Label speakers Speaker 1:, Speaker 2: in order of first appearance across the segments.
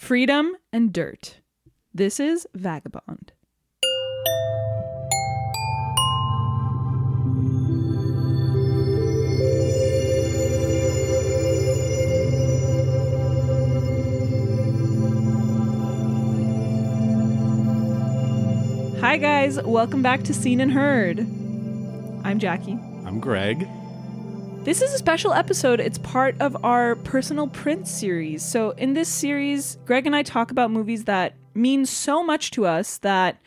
Speaker 1: freedom and dirt. This is Vagabond. Hi guys, welcome back to Seen and Heard. I'm Jackie.
Speaker 2: I'm Greg.
Speaker 1: This is a special episode. It's part of our Personal Prints series. So in this series, Greg and I talk about movies that mean so much to us that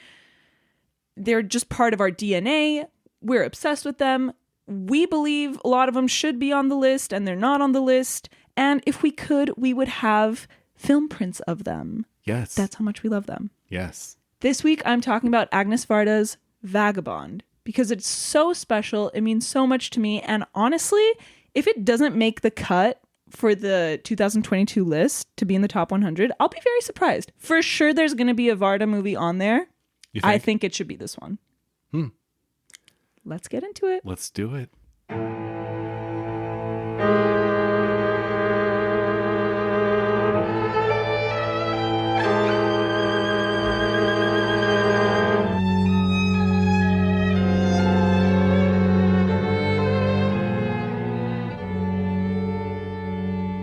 Speaker 1: they're just part of our DNA. We're obsessed with them. We believe a lot of them should be on the list and they're not on the list. And if we could, we would have film prints of them.
Speaker 2: Yes.
Speaker 1: That's how much we love them.
Speaker 2: Yes.
Speaker 1: This week, I'm talking about Agnès Varda's Vagabond because it's so special. It means so much to me. And honestly, if it doesn't make the cut for the 2022 list to be in the top 100, I'll be very surprised. For sure, there's going to be a Varda movie on there.
Speaker 2: You think?
Speaker 1: I think it should be this one. Let's get into it.
Speaker 2: Let's do it.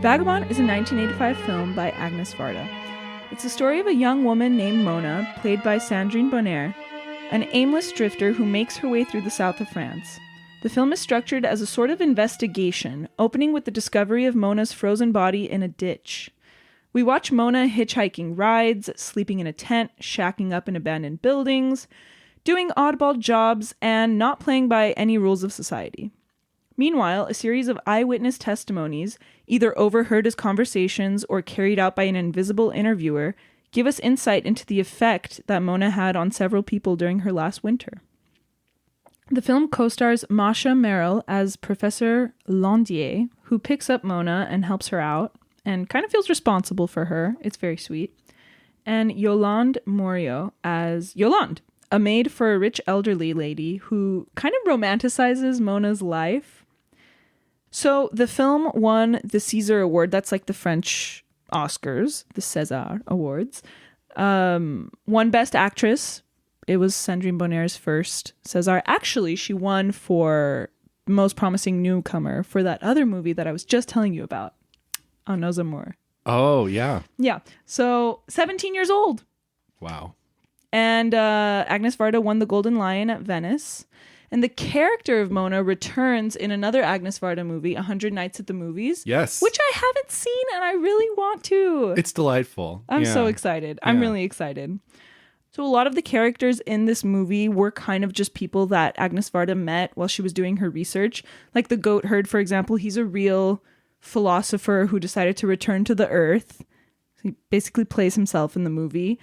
Speaker 1: Vagabond is a 1985 film by Agnès Varda. It's the story of a young woman named Mona, played by Sandrine Bonnaire, an aimless drifter who makes her way through the south of France. The film is structured as a sort of investigation, opening with the discovery of Mona's frozen body in a ditch. We watch Mona hitchhiking rides, sleeping in a tent, shacking up in abandoned buildings, doing oddball jobs, and not playing by any rules of society. Meanwhile, a series of eyewitness testimonies, either overheard as conversations or carried out by an invisible interviewer, give us insight into the effect that Mona had on several people during her last winter. The film co-stars Masha Merrill as Professor Landier, who picks up Mona and helps her out, and kind of feels responsible for her. It's very sweet. And Yolande Morio as Yolande, a maid for a rich elderly lady who kind of romanticizes Mona's life. So the film won the César Award. That's like the French Oscars, the César Awards. Won Best Actress. It was Sandrine Bonnaire's first César. Actually, she won for Most Promising Newcomer for that other movie that I was just telling you about, On Nos Amours.
Speaker 2: Oh, yeah.
Speaker 1: Yeah. So 17 years old.
Speaker 2: Wow.
Speaker 1: And Agnès Varda won the Golden Lion at Venice. And the character of Mona returns in another Agnès Varda movie, 100 Nights at the Movies.
Speaker 2: Yes.
Speaker 1: Which I haven't seen and I really want to.
Speaker 2: It's delightful.
Speaker 1: I'm so excited. I'm really excited. So a lot of the characters in this movie were kind of just people that Agnès Varda met while she was doing her research. Like the goat herd, for example, he's a real philosopher who decided to return to the earth. He basically plays himself in the movie.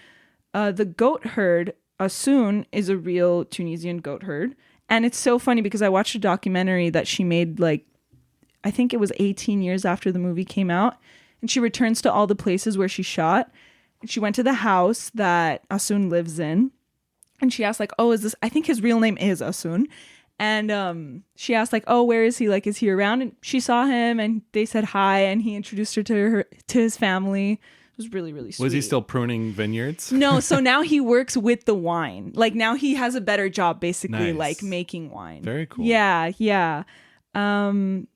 Speaker 1: The goat herd, Asun, is a real Tunisian goat herd. And it's so funny because I watched a documentary that she made I think it was 18 years after the movie came out. And she returns to all the places where she shot. And she went to the house that Asun lives in. And she asked I think his real name is Asun. And she asked where is he? Is he around? And she saw him and they said hi. And he introduced her to his family. It was really, really sweet.
Speaker 2: Was he still pruning vineyards?
Speaker 1: No, so now he works with the wine. Now he has a better job, basically,
Speaker 2: Nice.
Speaker 1: Making wine.
Speaker 2: Very cool.
Speaker 1: Yeah. And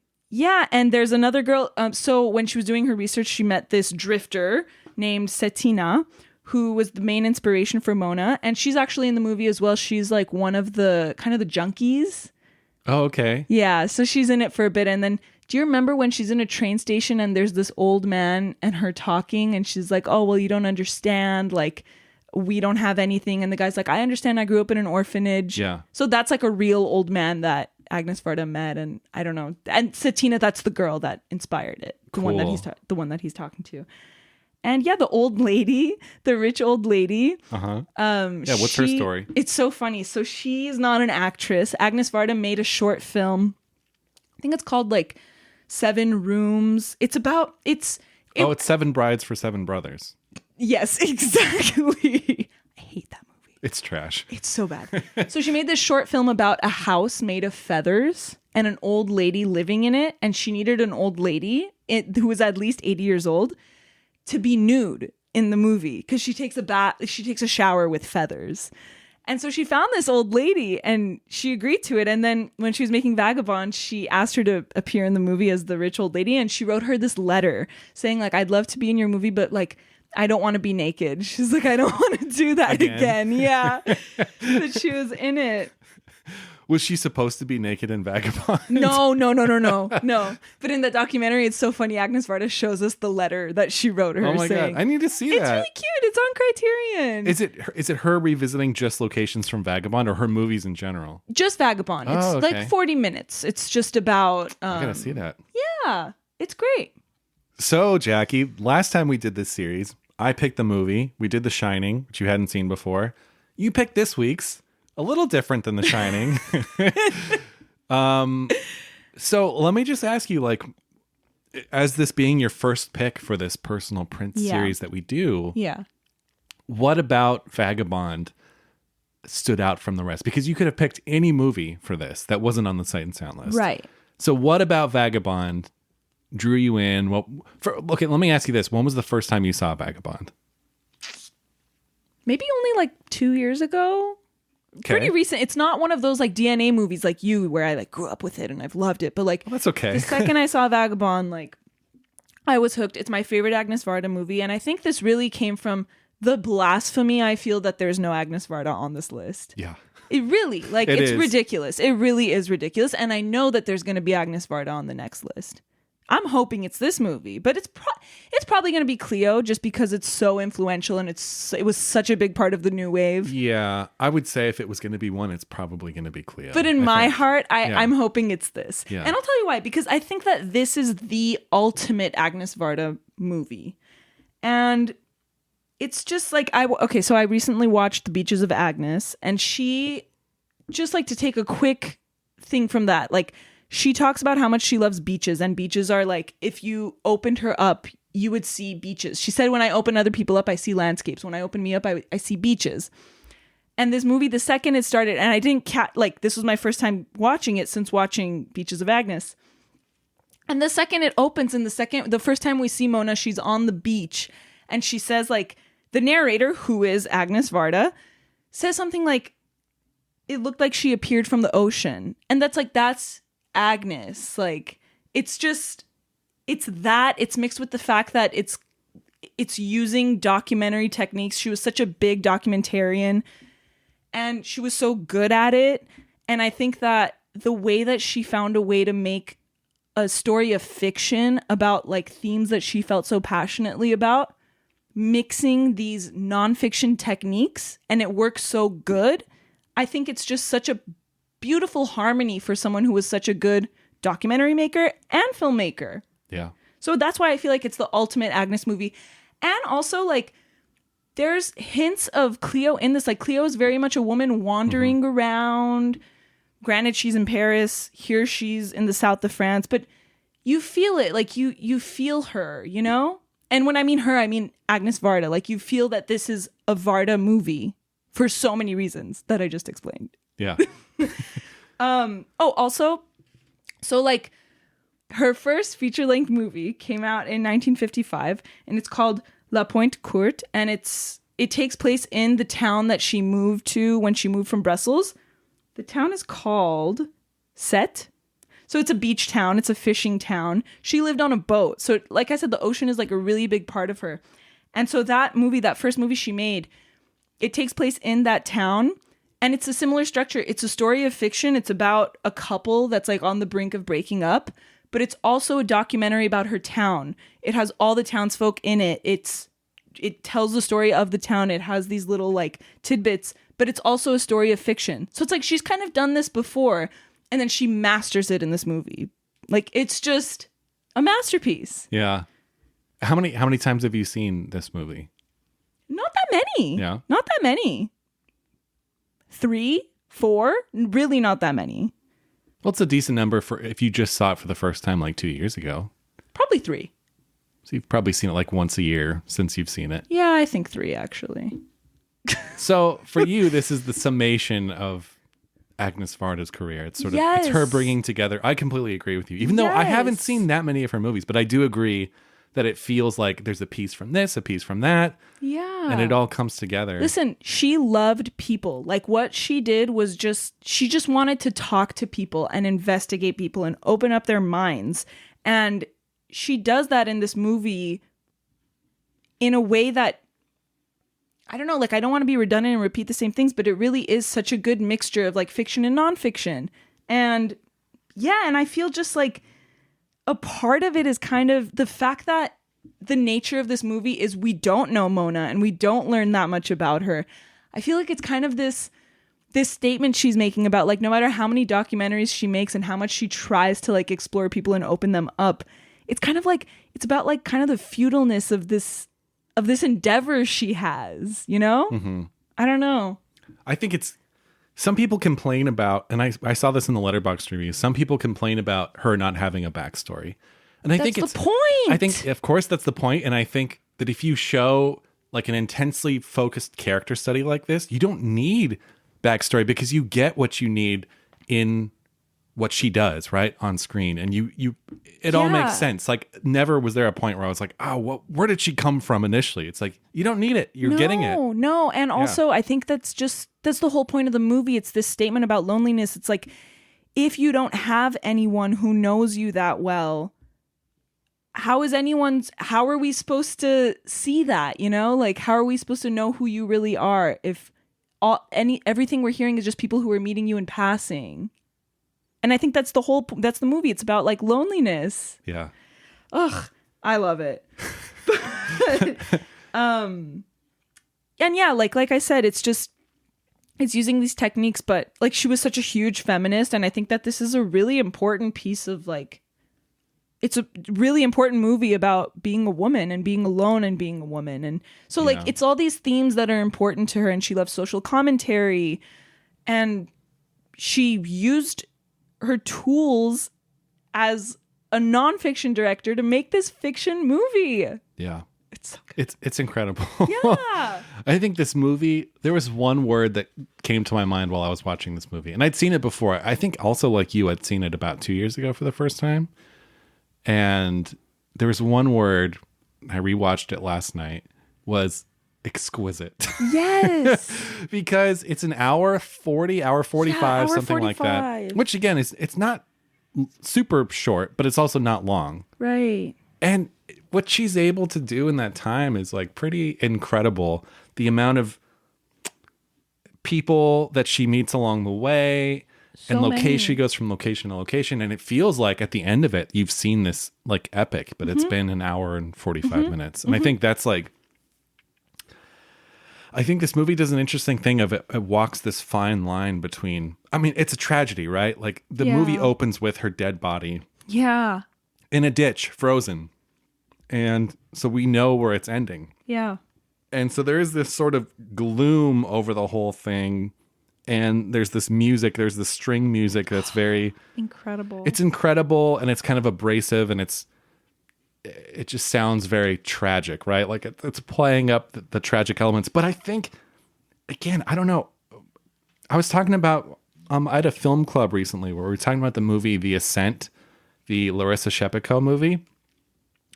Speaker 1: there's another girl. So when she was doing her research, she met this drifter named Settina, who was the main inspiration for Mona. And she's actually in the movie as well. She's one of the kind of the junkies.
Speaker 2: Oh, okay.
Speaker 1: Yeah, so she's in it for a bit. And then do you remember when she's in a train station and there's this old man and her talking and she's like, oh, well, you don't understand. We don't have anything. And the guy's like, I understand. I grew up in an orphanage.
Speaker 2: Yeah.
Speaker 1: So that's a real old man that Agnès Varda met. And I don't know. And Settina, that's the girl that inspired it. The one that he's talking to. And yeah, the old lady, the rich old lady.
Speaker 2: Uh-huh. Yeah, what's her story?
Speaker 1: It's so funny. So she is not an actress. Agnès Varda made a short film. I think it's called 7 Rooms. It's
Speaker 2: 7 Brides for 7 Brothers.
Speaker 1: Yes, exactly. I hate that movie.
Speaker 2: It's trash.
Speaker 1: It's so bad. So she made this short film about a house made of feathers and an old lady living in it. And she needed an old lady who was at least 80 years old to be nude. in the movie because she takes a shower with feathers. And so she found this old lady and she agreed to it. And then when she was making Vagabond, she asked her to appear in the movie as the rich old lady. And she wrote her this letter saying like, I'd love to be in your movie, but like, I don't want to be naked. She's like, I don't want to do that again. Yeah. But she was in it.
Speaker 2: Was she supposed to be naked in Vagabond?
Speaker 1: No. But in that documentary, it's so funny. Agnès Varda shows us the letter that she wrote her.
Speaker 2: Oh my
Speaker 1: saying,
Speaker 2: God. I need to see that.
Speaker 1: It's really cute. It's on Criterion.
Speaker 2: Is it her revisiting just locations from Vagabond or her movies in general?
Speaker 1: Just Vagabond. It's like 40 minutes. It's just about...
Speaker 2: I gotta see that.
Speaker 1: Yeah. It's great.
Speaker 2: So, Jackie, last time we did this series, I picked the movie. We did The Shining, which you hadn't seen before. You picked this week's. A little different than The Shining. So let me just ask you, like, as this being your first pick for this personal print series that we do, what about Vagabond stood out from the rest? Because you could have picked any movie for this that wasn't on the Sight and Sound list.
Speaker 1: Right.
Speaker 2: So what about Vagabond drew you in? Well, okay, let me ask you this. When was the first time you saw Vagabond?
Speaker 1: Maybe only like 2 years ago.
Speaker 2: Okay.
Speaker 1: Pretty recent. It's not one of those like DNA movies like you where I like grew up with it and I've loved it. But like
Speaker 2: that's okay.
Speaker 1: The second I saw Vagabond, like I was hooked. It's my favorite Agnès Varda movie. And I think this really came from the blasphemy I feel that there's no Agnès Varda on this list.
Speaker 2: Yeah.
Speaker 1: It really, like, it's ridiculous. It really is ridiculous. And I know that there's going to be Agnès Varda on the next list. I'm hoping it's this movie, but it's probably going to be Cleo just because it's so influential and it was such a big part of the new wave.
Speaker 2: Yeah, I would say if it was going to be one, it's probably going to be Cleo.
Speaker 1: But in my heart, I'm hoping it's this. Yeah. And I'll tell you why, because I think that this is the ultimate Agnès Varda movie. And it's just like, so I recently watched The Beaches of Agnes, and she, just like to take a quick thing from that, like, she talks about how much she loves beaches, and beaches are like, if you opened her up, you would see beaches. She said, when I open other people up, I see landscapes. When I open me up, I see beaches. And this movie, the second it started, and I didn't this was my first time watching it since watching Beaches of Agnes. And the second it opens, the first time we see Mona, she's on the beach, and she says, like, the narrator, who is Agnès Varda, says something like, it looked like she appeared from the ocean. And that's Agnes. Like, it's mixed with the fact that it's using documentary techniques. She was such a big documentarian and she was so good at it. And I think that the way that she found a way to make a story of fiction about like themes that she felt so passionately about, mixing these nonfiction techniques, and it works so good. I think it's just such a beautiful harmony for someone who was such a good documentary maker and filmmaker.
Speaker 2: Yeah.
Speaker 1: So that's why I feel like it's the ultimate Agnes movie. And also, like, there's hints of Cleo in this. Like, Cleo is very much a woman wandering around. Granted, she's in Paris. Here she's in the south of France. But you feel it. Like, you feel her, you know? And when I mean her, I mean Agnès Varda. Like, you feel that this is a Varda movie for so many reasons that I just explained.
Speaker 2: Yeah.
Speaker 1: Also, so like her first feature-length movie came out in 1955, and it's called La Pointe Courte, and it takes place in the town that she moved to when she moved from Brussels. The town is called Sète. So it's a beach town. It's a fishing town. She lived on a boat. So like I said, the ocean is like a really big part of her. And so that first movie she made, it takes place in that town. And it's a similar structure. It's a story of fiction. It's about a couple that's like on the brink of breaking up. But it's also a documentary about her town. It has all the townsfolk in it. It tells the story of the town. It has these little like tidbits. But it's also a story of fiction. So it's like she's kind of done this before. And then she masters it in this movie. Like, it's just a masterpiece.
Speaker 2: Yeah. How many times have you seen this movie?
Speaker 1: Not that many.
Speaker 2: Yeah.
Speaker 1: Not that many. 3, 4, really not that many.
Speaker 2: Well, it's a decent number for if you just saw it for the first time like 2 years ago.
Speaker 1: Probably 3.
Speaker 2: So you've probably seen it like once a year since you've seen it.
Speaker 1: Yeah, I think 3 actually.
Speaker 2: So for you, this is the summation of Agnès Varda's career. It's sort of it's her bringing together. I completely agree with you. Even though I haven't seen that many of her movies, but I do agree that it feels like there's a piece from this, a piece from that.
Speaker 1: Yeah.
Speaker 2: And it all comes together.
Speaker 1: Listen, she loved people. Like what she did was she just wanted to talk to people and investigate people and open up their minds. And she does that in this movie in a way that, I don't know, like I don't want to be redundant and repeat the same things, but it really is such a good mixture of like fiction and nonfiction. And yeah, and I feel just like a part of it is kind of the fact that the nature of this movie is we don't know Mona and we don't learn that much about her. I feel like it's kind of this statement she's making about like no matter how many documentaries she makes and how much she tries to like explore people and open them up, it's kind of like it's about like kind of the futileness of this endeavor she has, you know?
Speaker 2: Mm-hmm.
Speaker 1: I don't know.
Speaker 2: I think it's some people complain about, and I saw this in the Letterboxd review, some people complain about her not having a backstory. And I think it's
Speaker 1: the point.
Speaker 2: I think, of course, that's the point. And I think that if you show like an intensely focused character study like this, you don't need backstory because you get what you need in what she does right on screen. And it all makes sense. Like never was there a point where I was like, oh, where did she come from initially? It's like, you don't need it. You're getting it.
Speaker 1: No. And also I think that's the whole point of the movie. It's this statement about loneliness. It's like, if you don't have anyone who knows you that well, how are we supposed to see that, you know? Like, how are we supposed to know who you really are if everything we're hearing is just people who are meeting you in passing? And I think that's the movie. It's about like loneliness.
Speaker 2: Yeah.
Speaker 1: Ugh, I love it. And yeah, like I said, it's using these techniques, but like she was such a huge feminist. And I think that this is a really important piece of like, it's a really important movie about being a woman and being alone and being a woman. And so like, it's all these themes that are important to her, and she loves social commentary, and she used her tools as a nonfiction director to make this fiction movie.
Speaker 2: Yeah.
Speaker 1: It's so good.
Speaker 2: It's incredible.
Speaker 1: Yeah.
Speaker 2: I think this movie, there was one word that came to my mind while I was watching this movie, and I'd seen it before. I think also like you, I'd seen it about 2 years ago for the first time. And there was one word, I rewatched it last night, was exquisite.
Speaker 1: Yes.
Speaker 2: Because it's an hour 40, hour 45,
Speaker 1: hour
Speaker 2: something
Speaker 1: 45.
Speaker 2: like that. Which again, it's not super short, but it's also not long.
Speaker 1: Right.
Speaker 2: And what she's able to do in that time is like pretty incredible. The amount of people that she meets along the way.
Speaker 1: So
Speaker 2: and location,
Speaker 1: many.
Speaker 2: she goes from location to location, and it feels like at the end of it, you've seen this like epic, but it's been an hour and 45 minutes. And I think that's like, I think this movie does an interesting thing of it walks this fine line between, I mean, it's a tragedy, right? Like the movie opens with her dead body.
Speaker 1: Yeah.
Speaker 2: In a ditch, frozen. And so we know where it's ending.
Speaker 1: Yeah.
Speaker 2: And so there is this sort of gloom over the whole thing. And there's this music, there's the string music that's very
Speaker 1: incredible.
Speaker 2: It's incredible, and it's kind of abrasive, and it just sounds very tragic, right? Like it's playing up the tragic elements. But I think, again, I don't know. I was talking about, I had a film club recently where we were talking about the movie The Ascent, the Larissa Shepiko movie,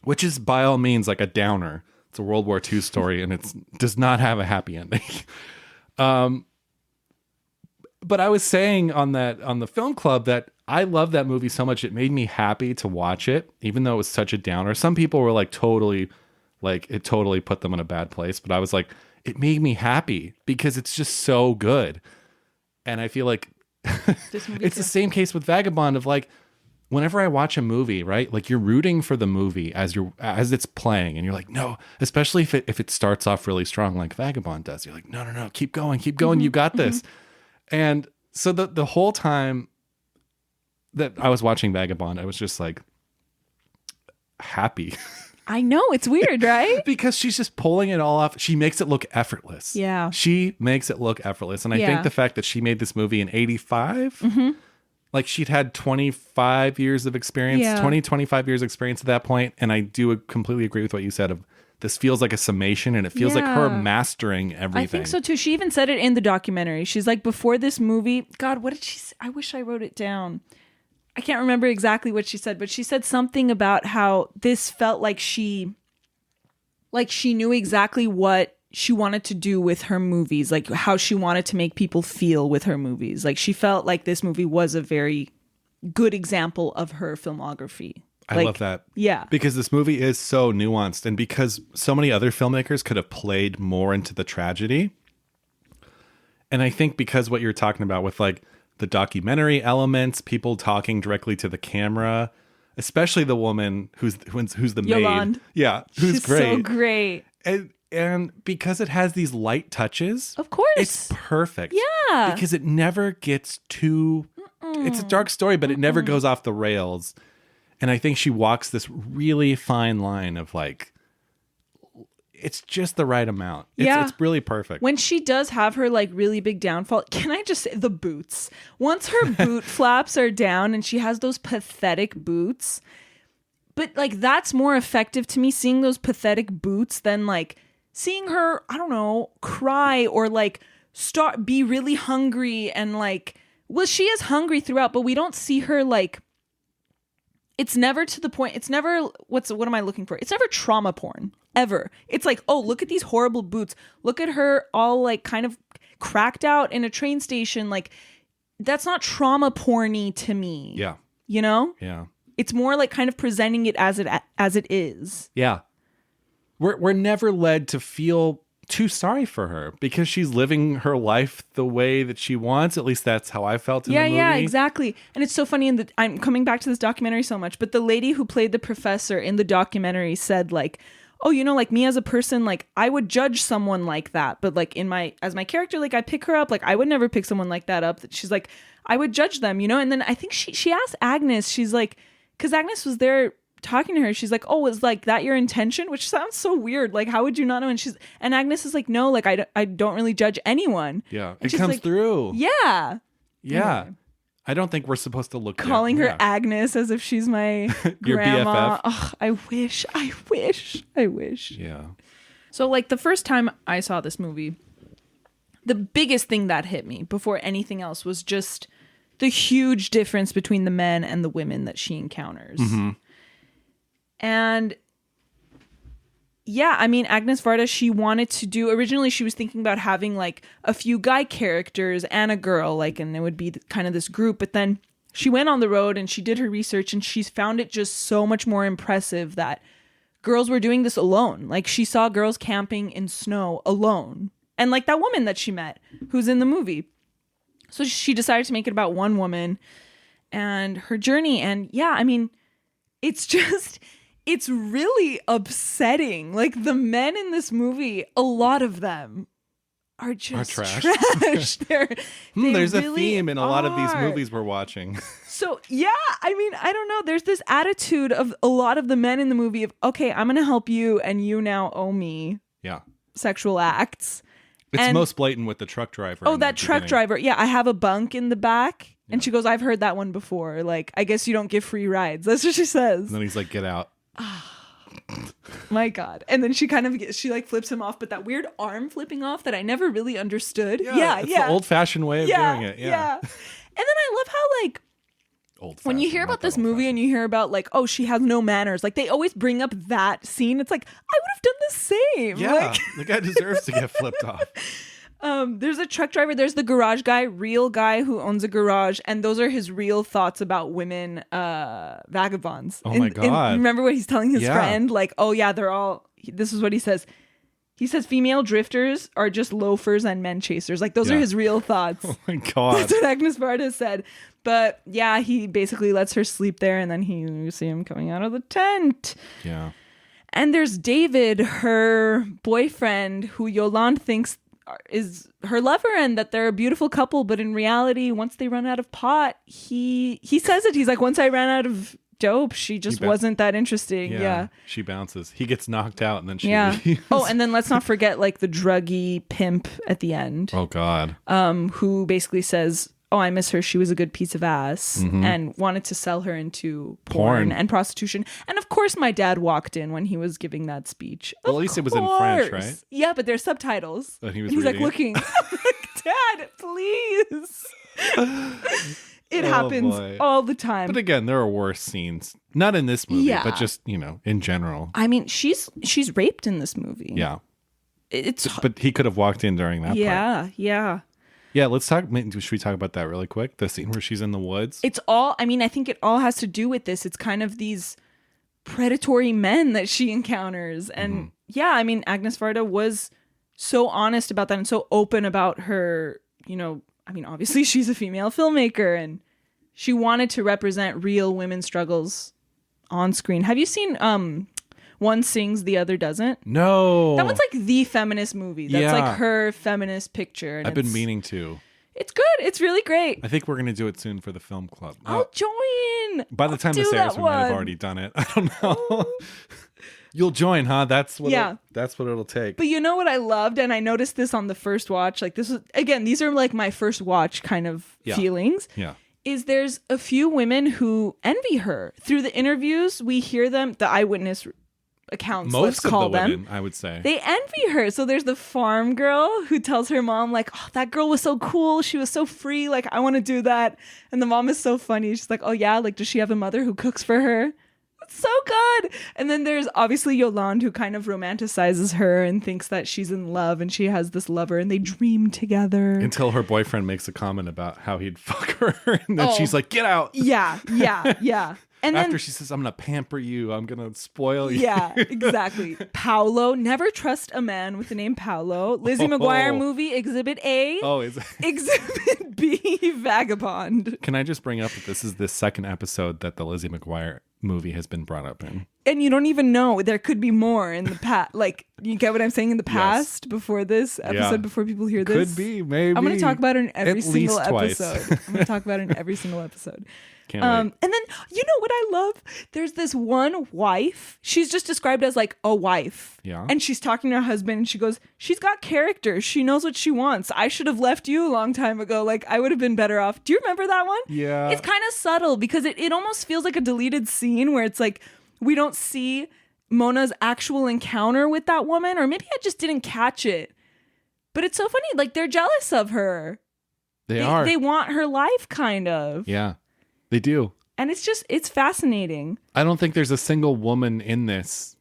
Speaker 2: which is by all means like a downer. It's a World War II story, and it does not have a happy ending. But I was saying on the film club that I love that movie so much. It made me happy to watch it, even though it was such a downer. Some people were like it totally put them in a bad place. But I was like, it made me happy because it's just so good. And I feel like it's the same case with Vagabond of like, whenever I watch a movie, right? Like you're rooting for the movie as it's playing, and you're like, no, especially if it starts off really strong like Vagabond does. You're like, no, keep going, you got this. And so the whole time that I was watching Vagabond, I was just like happy.
Speaker 1: I know, it's weird, right?
Speaker 2: Because she's just pulling it all off. She makes it look effortless.
Speaker 1: Yeah.
Speaker 2: She makes it look effortless. And I think the fact that she made this movie in 85, like she'd had 25 years of experience, 25 years experience at that point. And I do completely agree with what you said of this feels like a summation, and it feels like her mastering everything.
Speaker 1: I think so too. She even said it in the documentary. She's like, before this movie, God, what did she say? I wish I wrote it down. I can't remember exactly what she said, but she said something about how this felt like she knew exactly what she wanted to do with her movies, like how she wanted to make people feel with her movies. Like she felt like this movie was a very good example of her filmography.
Speaker 2: I love that.
Speaker 1: Yeah.
Speaker 2: Because this movie is so nuanced, and because so many other filmmakers could have played more into the tragedy. And I think because what you're talking about with like the documentary elements, people talking directly to the camera, especially the woman who's the
Speaker 1: Yolande.
Speaker 2: maid. Yeah. Who's
Speaker 1: She's
Speaker 2: great.
Speaker 1: so great.
Speaker 2: And because it has these light touches,
Speaker 1: of course,
Speaker 2: it's perfect.
Speaker 1: Yeah.
Speaker 2: Because it never gets too, it's a dark story, but it never goes off the rails. And I think she walks this really fine line of like, it's just the right amount. It's really perfect.
Speaker 1: When she does have her like really big downfall, can I just say the boots? Once her boot flaps are down and she has those pathetic boots, but like that's more effective to me, seeing those pathetic boots, than like seeing her, I don't know, cry or like be really hungry and like, well, she is hungry throughout, but we don't see her like, it's never to the point. It's never, what am I looking for? It's never trauma porn, ever. It's like, oh, look at these horrible boots. Look at her all like kind of cracked out in a train station. Like, that's not trauma porny to me.
Speaker 2: Yeah.
Speaker 1: You know?
Speaker 2: Yeah.
Speaker 1: It's more like kind of presenting it as it is.
Speaker 2: Yeah. We're never led to feel too sorry for her because she's living her life the way that she wants. At least that's how I felt in the movie.
Speaker 1: Yeah, exactly. And it's so funny, I'm coming back to this documentary so much, but the lady who played the professor in the documentary said like, oh, you know, like me as a person, like I would judge someone like that, but like as my character, like I pick her up, like I would never pick someone like that up. She's like, I would judge them, you know? And then I think she asked Agnès, she's like, because Agnès was there talking to her, she's like, oh, was like that your intention? Which sounds so weird. Like, how would you not know? And Agnès is like, no, like I don't really judge anyone.
Speaker 2: Yeah,
Speaker 1: and
Speaker 2: it comes
Speaker 1: like,
Speaker 2: throw.
Speaker 1: Yeah.
Speaker 2: Anyway. I don't think we're supposed to look
Speaker 1: calling her Agnès as if she's my
Speaker 2: your
Speaker 1: grandma.
Speaker 2: BFF.
Speaker 1: Oh, I wish.
Speaker 2: Yeah.
Speaker 1: So like the first time I saw this movie, the biggest thing that hit me before anything else was just the huge difference between the men and the women that she encounters.
Speaker 2: Mm-hmm.
Speaker 1: And yeah, I mean, Agnès Varda, she wanted to do, originally she was thinking about having like a few guy characters and a girl, like, and it would be kind of this group. But then she went on the road and she did her research and she's found it just so much more impressive that girls were doing this alone. Like she saw girls camping in snow alone. And like that woman that she met who's in the movie. So she decided to make it about one woman and her journey. And yeah, I mean, it's really upsetting. Like the men in this movie, a lot of them are just trash.
Speaker 2: There's really a theme in a lot of these movies we're watching.
Speaker 1: So yeah, I mean, I don't know. There's this attitude of a lot of the men in the movie of, okay, I'm going to help you and you now owe me sexual acts.
Speaker 2: It's most blatant with the truck driver.
Speaker 1: Oh, that truck driver. Yeah, I have a bunk in the back. Yeah. And she goes, I've heard that one before. Like, I guess you don't give free rides. That's what she says. And
Speaker 2: then he's like, get out.
Speaker 1: My God. And then she like flips him off, but that weird arm flipping off that I never really understood. Yeah.
Speaker 2: It's the old fashioned way of doing it. Yeah.
Speaker 1: And then I love how like, when you hear about this movie and you hear about like, oh, she has no manners, like they always bring up that scene. It's like, I would have done the same.
Speaker 2: Yeah, like, the guy deserves to get flipped off.
Speaker 1: There's a truck driver. There's the garage guy, real guy who owns a garage. And those are his real thoughts about women, vagabonds.
Speaker 2: Oh my God.
Speaker 1: Remember what he's telling his friend? Like, oh yeah, this is what he says. He says female drifters are just loafers and men chasers. Like those are his real thoughts.
Speaker 2: Oh my God.
Speaker 1: That's what Agnès Varda said. But yeah, he basically lets her sleep there and then you see him coming out of the tent.
Speaker 2: Yeah.
Speaker 1: And there's David, her boyfriend, who Yolande thinks is her lover and that they're a beautiful couple. But in reality, once they run out of pot, he says it. He's like, once I ran out of dope, she just wasn't that interesting. Yeah.
Speaker 2: She bounces. He gets knocked out and then she leaves.
Speaker 1: Oh, and then let's not forget like the druggy pimp at the end.
Speaker 2: Oh God.
Speaker 1: Who basically says, oh, I miss her. She was a good piece of ass, and wanted to sell her into porn and prostitution. And of course, my dad walked in when he was giving that speech.
Speaker 2: Well, at least it was in French, right?
Speaker 1: Yeah, but there's subtitles.
Speaker 2: And he was
Speaker 1: like looking. I'm like, Dad, please. It happens all the time.
Speaker 2: But again, there are worse scenes. Not in this movie, but just, in general.
Speaker 1: I mean, she's raped in this movie.
Speaker 2: Yeah. But he could have walked in during that part.
Speaker 1: Yeah.
Speaker 2: Yeah, let's talk. Should we talk about that really quick? The scene where she's in the woods?
Speaker 1: I think it all has to do with this. It's kind of these predatory men that she encounters. And Agnès Varda was so honest about that and so open about her, obviously she's a female filmmaker and she wanted to represent real women's struggles on screen. Have you seen One Sings, the Other Doesn't?
Speaker 2: No.
Speaker 1: That one's like the feminist movie. That's like her feminist picture. And
Speaker 2: I've been meaning to.
Speaker 1: It's good. It's really great.
Speaker 2: I think we're going to do it soon for the film club.
Speaker 1: I'll join.
Speaker 2: By the time this airs, we might have already done it. I don't know. You'll join, huh? That's what it'll take.
Speaker 1: But you know what I loved? And I noticed this on the first watch. Like this was, again, these are like my first watch kind of feelings.
Speaker 2: Yeah.
Speaker 1: Is there's a few women who envy her. Through the interviews, we hear them, the eyewitness accounts, let's call them.
Speaker 2: Women, I would say.
Speaker 1: They envy her. So there's the farm girl who tells her mom, like, oh, that girl was so cool. She was so free. Like, I want to do that. And the mom is so funny. She's like, oh, yeah? Like, does she have a mother who cooks for her? It's so good. And then there's obviously Yolande, who kind of romanticizes her and thinks that she's in love and she has this lover and they dream together.
Speaker 2: Until her boyfriend makes a comment about how he'd fuck her. And then she's like, get out.
Speaker 1: Yeah. And
Speaker 2: after she says, I'm going to pamper you, I'm going to spoil you.
Speaker 1: Yeah, exactly. Paolo, never trust a man with the name Paolo. Lizzie McGuire movie, Exhibit A.
Speaker 2: Oh, is it?
Speaker 1: Exhibit B, Vagabond.
Speaker 2: Can I just bring up that this is the second episode that the Lizzie McGuire movie has been brought up in?
Speaker 1: And you don't even know. There could be more in the past. Like, you get what I'm saying? In the past, before this episode, before people hear this?
Speaker 2: Could be, maybe.
Speaker 1: I'm going to talk about it in every
Speaker 2: At
Speaker 1: single
Speaker 2: least twice.
Speaker 1: episode. I'm going to talk about it in every single episode.
Speaker 2: Can't wait.
Speaker 1: And then, you know what I love? There's this one wife. She's just described as like a wife.
Speaker 2: Yeah.
Speaker 1: And she's talking to her husband and she goes, she's got character. She knows what she wants. I should have left you a long time ago. Like, I would have been better off. Do you remember that one?
Speaker 2: Yeah.
Speaker 1: It's kind of subtle because it almost feels like a deleted scene where it's like, we don't see Mona's actual encounter with that woman. Or maybe I just didn't catch it. But it's so funny. Like, they're jealous of her.
Speaker 2: They are.
Speaker 1: They want her life, kind of.
Speaker 2: Yeah. They do.
Speaker 1: And it's fascinating.
Speaker 2: I don't think there's a single woman in this.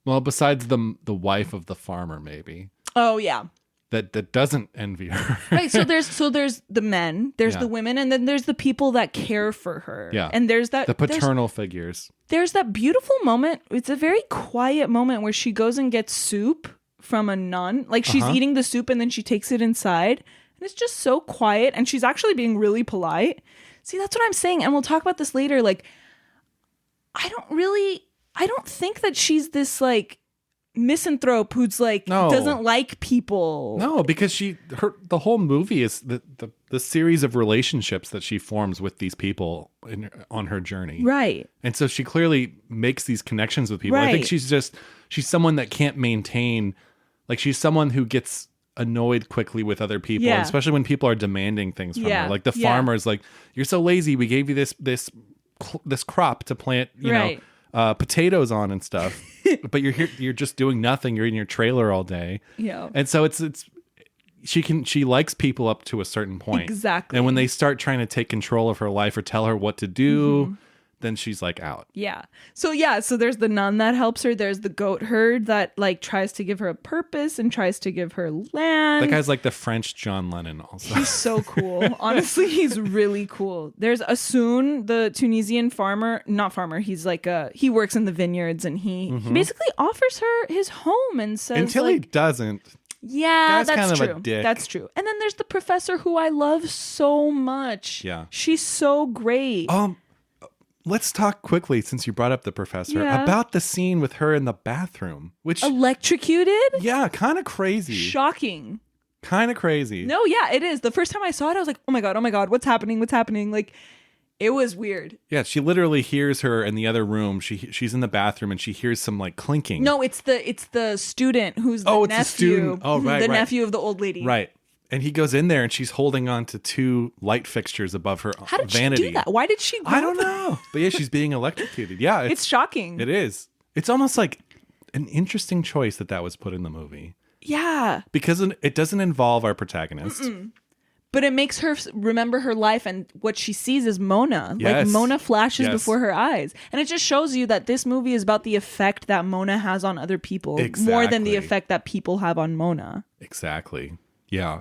Speaker 2: Well, besides the wife of the farmer, maybe.
Speaker 1: Oh, yeah.
Speaker 2: That doesn't envy her.
Speaker 1: Right. So there's the men, there's the women, and then there's the people that care for her.
Speaker 2: Yeah.
Speaker 1: And there's the
Speaker 2: paternal figures.
Speaker 1: There's that beautiful moment. It's a very quiet moment where she goes and gets soup from a nun. Like she's eating the soup and then she takes it inside. And it's just so quiet. And she's actually being really polite. See, that's what I'm saying. And we'll talk about this later. Like, I don't think that she's this like misanthrope who's like doesn't like people.
Speaker 2: No, because the whole movie is the series of relationships that she forms with these people on her journey.
Speaker 1: Right. And
Speaker 2: so she clearly makes these connections with people.
Speaker 1: Right.
Speaker 2: I think she's someone that can't maintain, like she's someone who gets annoyed quickly with other people, especially when people are demanding things from her. Like the farmer's like, you're so lazy. We gave you this crop to plant, you know, potatoes on and stuff, but you're here, you're just doing nothing. You're in your trailer all day.
Speaker 1: Yeah.
Speaker 2: And so she likes people up to a certain point.
Speaker 1: Exactly.
Speaker 2: And when they start trying to take control of her life or tell her what to do, then she's like out.
Speaker 1: Yeah. So there's the nun that helps her. There's the goat herd that like tries to give her a purpose and tries to give her land.
Speaker 2: That guy's like the French John Lennon also.
Speaker 1: He's so cool. Honestly, he's really cool. There's Asun, the Tunisian he's like he works in the vineyards and he basically offers her his home and says
Speaker 2: until he doesn't.
Speaker 1: Yeah, that's
Speaker 2: kind of
Speaker 1: true.
Speaker 2: a dick.
Speaker 1: That's true. And then there's the professor who I love so much.
Speaker 2: Yeah.
Speaker 1: She's so great.
Speaker 2: Let's talk quickly, since you brought up the professor, about the scene with her in the bathroom. Which
Speaker 1: electrocuted?
Speaker 2: Yeah, kind of crazy.
Speaker 1: Shocking.
Speaker 2: Kind of crazy.
Speaker 1: No, yeah, it is. The first time I saw it, I was like, oh my God, what's happening? Like, it was weird.
Speaker 2: Yeah, she literally hears her in the other room. She's in the bathroom and she hears some like clinking.
Speaker 1: No, it's the student who's the nephew.
Speaker 2: It's the student. Oh, right,
Speaker 1: the nephew of the old lady.
Speaker 2: Right. And he goes in there and she's holding on to two light fixtures above her vanity.
Speaker 1: How did she do that? Why did she
Speaker 2: I don't know. But yeah, she's being electrocuted. Yeah.
Speaker 1: It's shocking.
Speaker 2: It is. It's almost like an interesting choice that was put in the movie.
Speaker 1: Yeah.
Speaker 2: Because it doesn't involve our protagonist.
Speaker 1: But it makes her remember her life, and what she sees is Mona.
Speaker 2: Yes.
Speaker 1: Like Mona flashes
Speaker 2: Yes.
Speaker 1: before her eyes. And it just shows you that this movie is about the effect that Mona has on other people more than the effect that people have on Mona.
Speaker 2: Exactly. Yeah.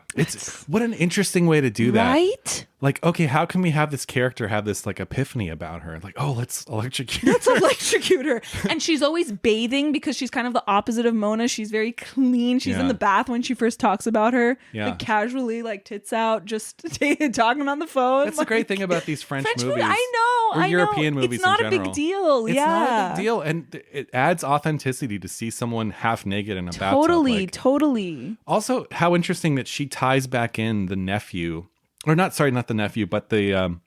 Speaker 2: What an interesting way to do that.
Speaker 1: Right?
Speaker 2: Like, okay, how can we have this character have this like epiphany about her? Like, oh, let's electrocute.
Speaker 1: Let's electrocute her. And she's always bathing because she's kind of the opposite of Mona. She's very clean. She's in the bath when she first talks about her.
Speaker 2: Yeah.
Speaker 1: Like casually, like tits out, just talking on the phone.
Speaker 2: That's the great thing about these French movies.
Speaker 1: I know.
Speaker 2: Or European movies
Speaker 1: It's not
Speaker 2: in
Speaker 1: a
Speaker 2: general.
Speaker 1: big deal.
Speaker 2: It's not a big deal. And it adds authenticity to see someone half naked in a bathtub.
Speaker 1: Totally.
Speaker 2: Also, how interesting that she ties back in the nephew. Or not the nephew, but the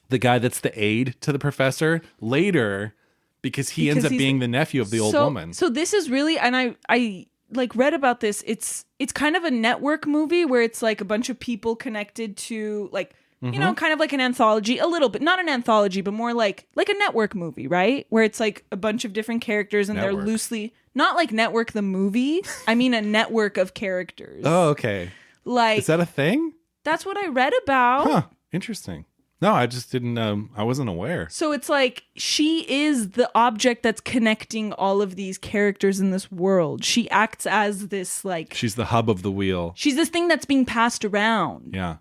Speaker 2: guy that's the aide to the professor later, because he ends up being the nephew of the old woman.
Speaker 1: So this is really, and I like read about this. It's kind of a network movie where it's like a bunch of people connected to like, you know, kind of like an anthology, a little bit, not an anthology, but more like a network movie, right? Where it's like a bunch of different characters and they're loosely, not like Network the movie. I mean a network of characters.
Speaker 2: Oh, okay.
Speaker 1: Like,
Speaker 2: is that a thing?
Speaker 1: That's what I read about.
Speaker 2: Huh. Interesting. No, I just didn't, I wasn't aware.
Speaker 1: So it's like she is the object that's connecting all of these characters in this world. She acts as this like...
Speaker 2: She's the hub of the wheel.
Speaker 1: She's this thing that's being passed around.
Speaker 2: Yeah.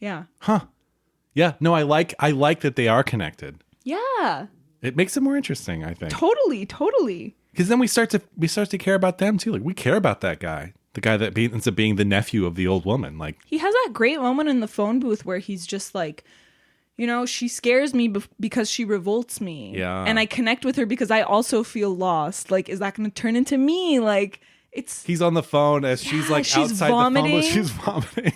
Speaker 1: Yeah.
Speaker 2: Huh. Yeah. No, I like that they are connected.
Speaker 1: Yeah.
Speaker 2: It makes it more interesting, I think.
Speaker 1: Totally.
Speaker 2: Because then we start to care about them too. Like we care about that guy. The guy that ends up being the nephew of the old woman. Like
Speaker 1: he has that great moment in the phone booth where he's just like, you know, she scares me because she revolts me.
Speaker 2: Yeah.
Speaker 1: And I connect with her because I also feel lost. Like, is that going to turn into me? Like, he's
Speaker 2: on the phone as she's like outside
Speaker 1: vomiting.
Speaker 2: the phone, but she's vomiting.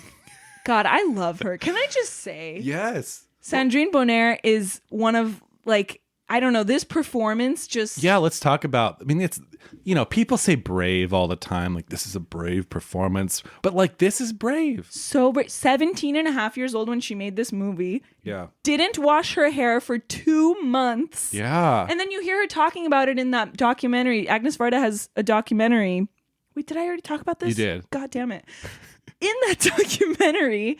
Speaker 1: God, I love her. Can I just say?
Speaker 2: Yes.
Speaker 1: Sandrine Bonnaire is one of like, I don't know, this performance just...
Speaker 2: Yeah, let's talk about... I mean, it's... You know, people say brave all the time. Like, this is a brave performance. But, like, this is brave.
Speaker 1: So brave. 17 and a half years old when she made this movie.
Speaker 2: Yeah.
Speaker 1: Didn't wash her hair for 2 months.
Speaker 2: Yeah.
Speaker 1: And then you hear her talking about it in that documentary. Agnès Varda has a documentary. Wait, did I already talk about this?
Speaker 2: You did.
Speaker 1: God damn it. In that documentary,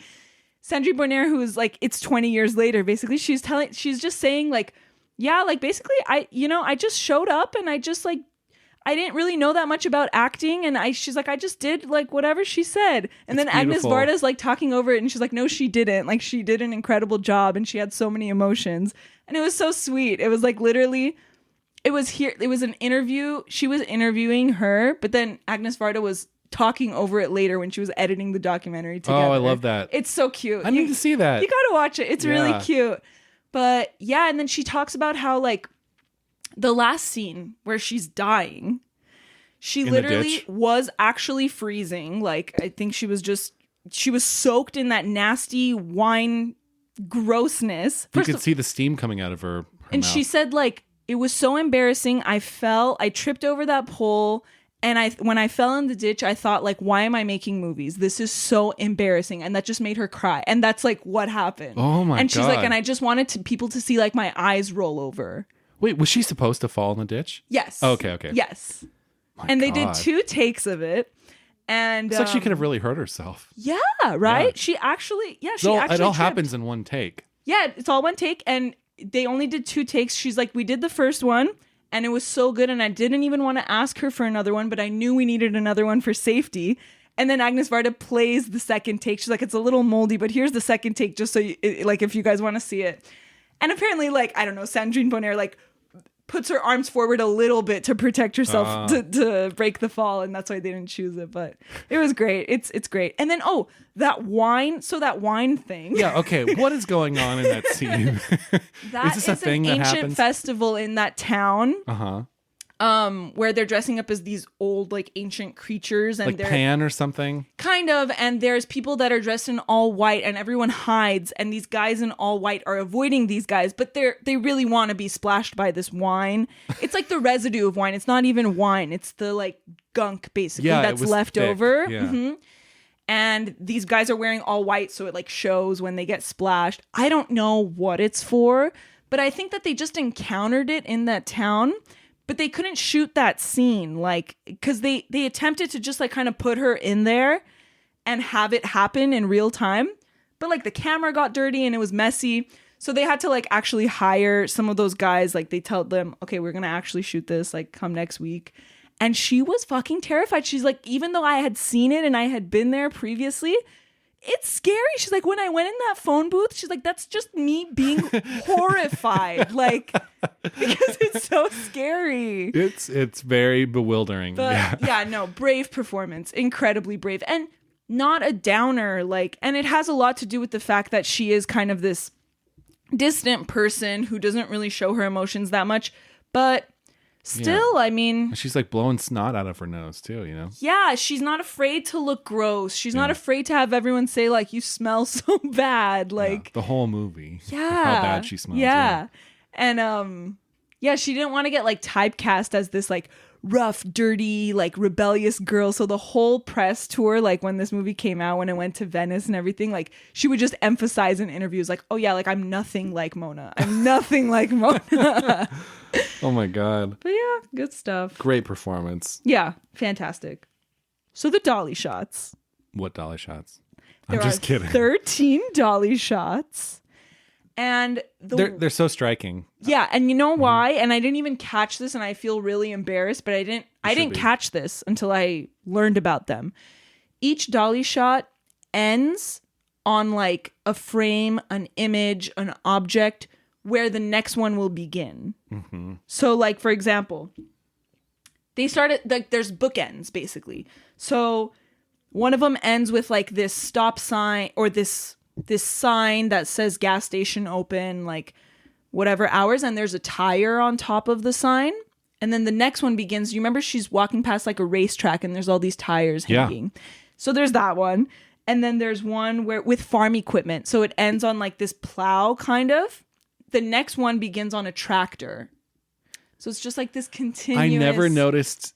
Speaker 1: Sandrine Bonnaire, who's like, it's 20 years later, basically, she's just saying, like, yeah, like basically I just showed up and I just like, I didn't really know that much about acting. And she's like, I just did like whatever she said. And then Agnès Varda's like talking over it and she's like, no, she didn't. Like she did an incredible job and she had so many emotions. And it was so sweet. It was like literally, it was an interview. She was interviewing her, but then Agnès Varda was talking over it later when she was editing the documentary together.
Speaker 2: Oh, I love that.
Speaker 1: It's so cute.
Speaker 2: I need to see that.
Speaker 1: You gotta watch it. It's really cute. But yeah, and then she talks about how like the last scene where she's dying, she literally was actually freezing. Like I think she was soaked in that nasty wine grossness.
Speaker 2: You could see the steam coming out of her
Speaker 1: and
Speaker 2: mouth.
Speaker 1: She said like, it was so embarrassing. I tripped over that pole. And when I fell in the ditch, I thought, like, why am I making movies? This is so embarrassing. And that just made her cry. And that's, like, what happened.
Speaker 2: Oh, my God.
Speaker 1: And she's like, and I just wanted people to see, like, my eyes roll over.
Speaker 2: Wait, was she supposed to fall in the ditch?
Speaker 1: Yes.
Speaker 2: Oh, okay.
Speaker 1: Yes. And they did 2 takes of it. And
Speaker 2: it's like she could have really hurt herself.
Speaker 1: Yeah, right? Yeah. She actually
Speaker 2: it all happens in one take.
Speaker 1: Yeah, it's all one take. And they only did 2 takes. She's like, we did the first one. And it was so good, and I didn't even want to ask her for another one, but I knew we needed another one for safety. And then Agnès Varda plays the second take. She's like, it's a little moldy, but here's the second take, just so, like, if you guys want to see it. And apparently, like, I don't know, Sandrine Bonnaire, like, puts her arms forward a little bit to protect herself to break the fall, and that's why they didn't choose it. But it was great. It's great. And then that wine thing.
Speaker 2: Yeah, okay. What is going on in that scene?
Speaker 1: That is an ancient festival in that town. Where they're dressing up as these old, like, ancient creatures, and
Speaker 2: like Pan or something.
Speaker 1: Kind of, and there's people that are dressed in all white, and everyone hides, and these guys in all white are avoiding these guys, but they really want to be splashed by this wine. It's like the residue of wine. It's not even wine. It's the like gunk basically that's left thick. Over. Yeah. Mm-hmm. And these guys are wearing all white, so it like shows when they get splashed. I don't know what it's for, but I think that they just encountered it in that town. But they couldn't shoot that scene, like, because they attempted to just like kind of put her in there, and have it happen in real time. But like the camera got dirty and it was messy. So they had to like actually hire some of those guys. Like they tell them, okay, we're going to actually shoot this, like come next week. And she was fucking terrified. She's like, even though I had seen it and I had been there previously, it's scary. She's like, when I went in that phone booth, she's like, that's just me being horrified. Like, because it's so scary.
Speaker 2: It's very bewildering.
Speaker 1: But no, brave performance. Incredibly brave. And not a downer. Like, and it has a lot to do with the fact that she is kind of this distant person who doesn't really show her emotions that much. But still, I mean,
Speaker 2: she's like blowing snot out of her nose too, you know?
Speaker 1: Yeah, she's not afraid to look gross. She's not afraid to have everyone say like, you smell so bad. Like
Speaker 2: the whole movie.
Speaker 1: Yeah.
Speaker 2: How bad she smells.
Speaker 1: Yeah. And she didn't want to get like typecast as this like rough, dirty, like rebellious girl. So the whole press tour, like when this movie came out, when it went to Venice and everything, like she would just emphasize in interviews like, oh yeah, like I'm nothing like Mona. I'm nothing like Mona.
Speaker 2: Oh my God.
Speaker 1: But yeah, good stuff.
Speaker 2: Great performance.
Speaker 1: Yeah, fantastic. So the dolly shots.
Speaker 2: What dolly shots?
Speaker 1: I'm
Speaker 2: just kidding.
Speaker 1: 13 dolly shots. And
Speaker 2: they're so striking.
Speaker 1: Yeah, and you know why? And I didn't even catch this, and I feel really embarrassed, but I didn't catch this until I learned about them. Each dolly shot ends on like a frame, an image, an object where the next one will begin. Mm-hmm. So like, for example, they started like there's bookends basically. So one of them ends with like this stop sign or this sign that says gas station open, like whatever hours. And there's a tire on top of the sign. And then the next one begins. You remember she's walking past like a racetrack and there's all these tires hanging. So there's that one. And then there's one where with farm equipment. So it ends on like this plow kind of. The next one begins on a tractor. So it's just like this continuous.
Speaker 2: I never noticed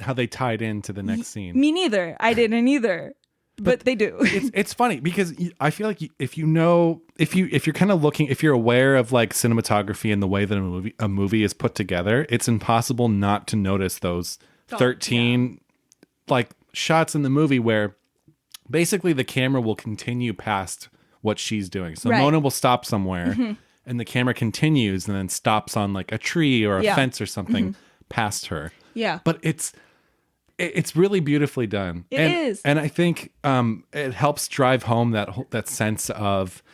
Speaker 2: how they tied into the next scene.
Speaker 1: Me neither. I didn't either. But they do.
Speaker 2: It's funny because I feel like if you're kind of looking, if you're aware of like cinematography and the way that a movie is put together, it's impossible not to notice those 13 like shots in the movie where basically the camera will continue past what she's doing. So Mona will stop somewhere and the camera continues and then stops on like a tree or a fence or something past her.
Speaker 1: Yeah.
Speaker 2: But it's really beautifully done.
Speaker 1: It is.
Speaker 2: And I think it helps drive home that sense of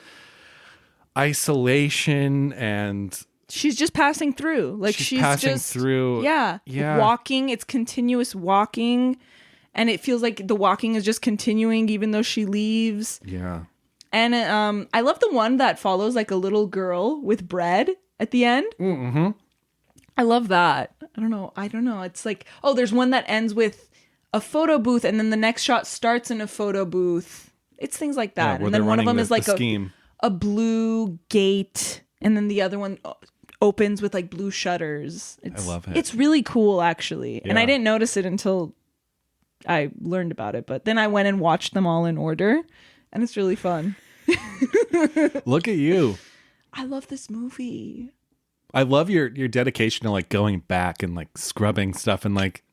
Speaker 2: isolation, and
Speaker 1: she's just passing through. Like she's
Speaker 2: passing
Speaker 1: just
Speaker 2: through.
Speaker 1: Yeah. Walking. It's continuous walking. And it feels like the walking is just continuing even though she leaves.
Speaker 2: Yeah.
Speaker 1: And I love the one that follows like a little girl with bread at the end. Mm-hmm. I love that. I don't know. It's like, oh, there's one that ends with a photo booth and then the next shot starts in a photo booth. It's things like that.
Speaker 2: Yeah,
Speaker 1: and then one of them is like
Speaker 2: a
Speaker 1: blue gate. And then the other one opens with like blue shutters.
Speaker 2: I love it.
Speaker 1: It's really cool, actually.
Speaker 2: Yeah.
Speaker 1: And I didn't notice it until I learned about it. But then I went and watched them all in order. And it's really fun.
Speaker 2: Look at you.
Speaker 1: I love this movie.
Speaker 2: I love your dedication to like going back and like scrubbing stuff and like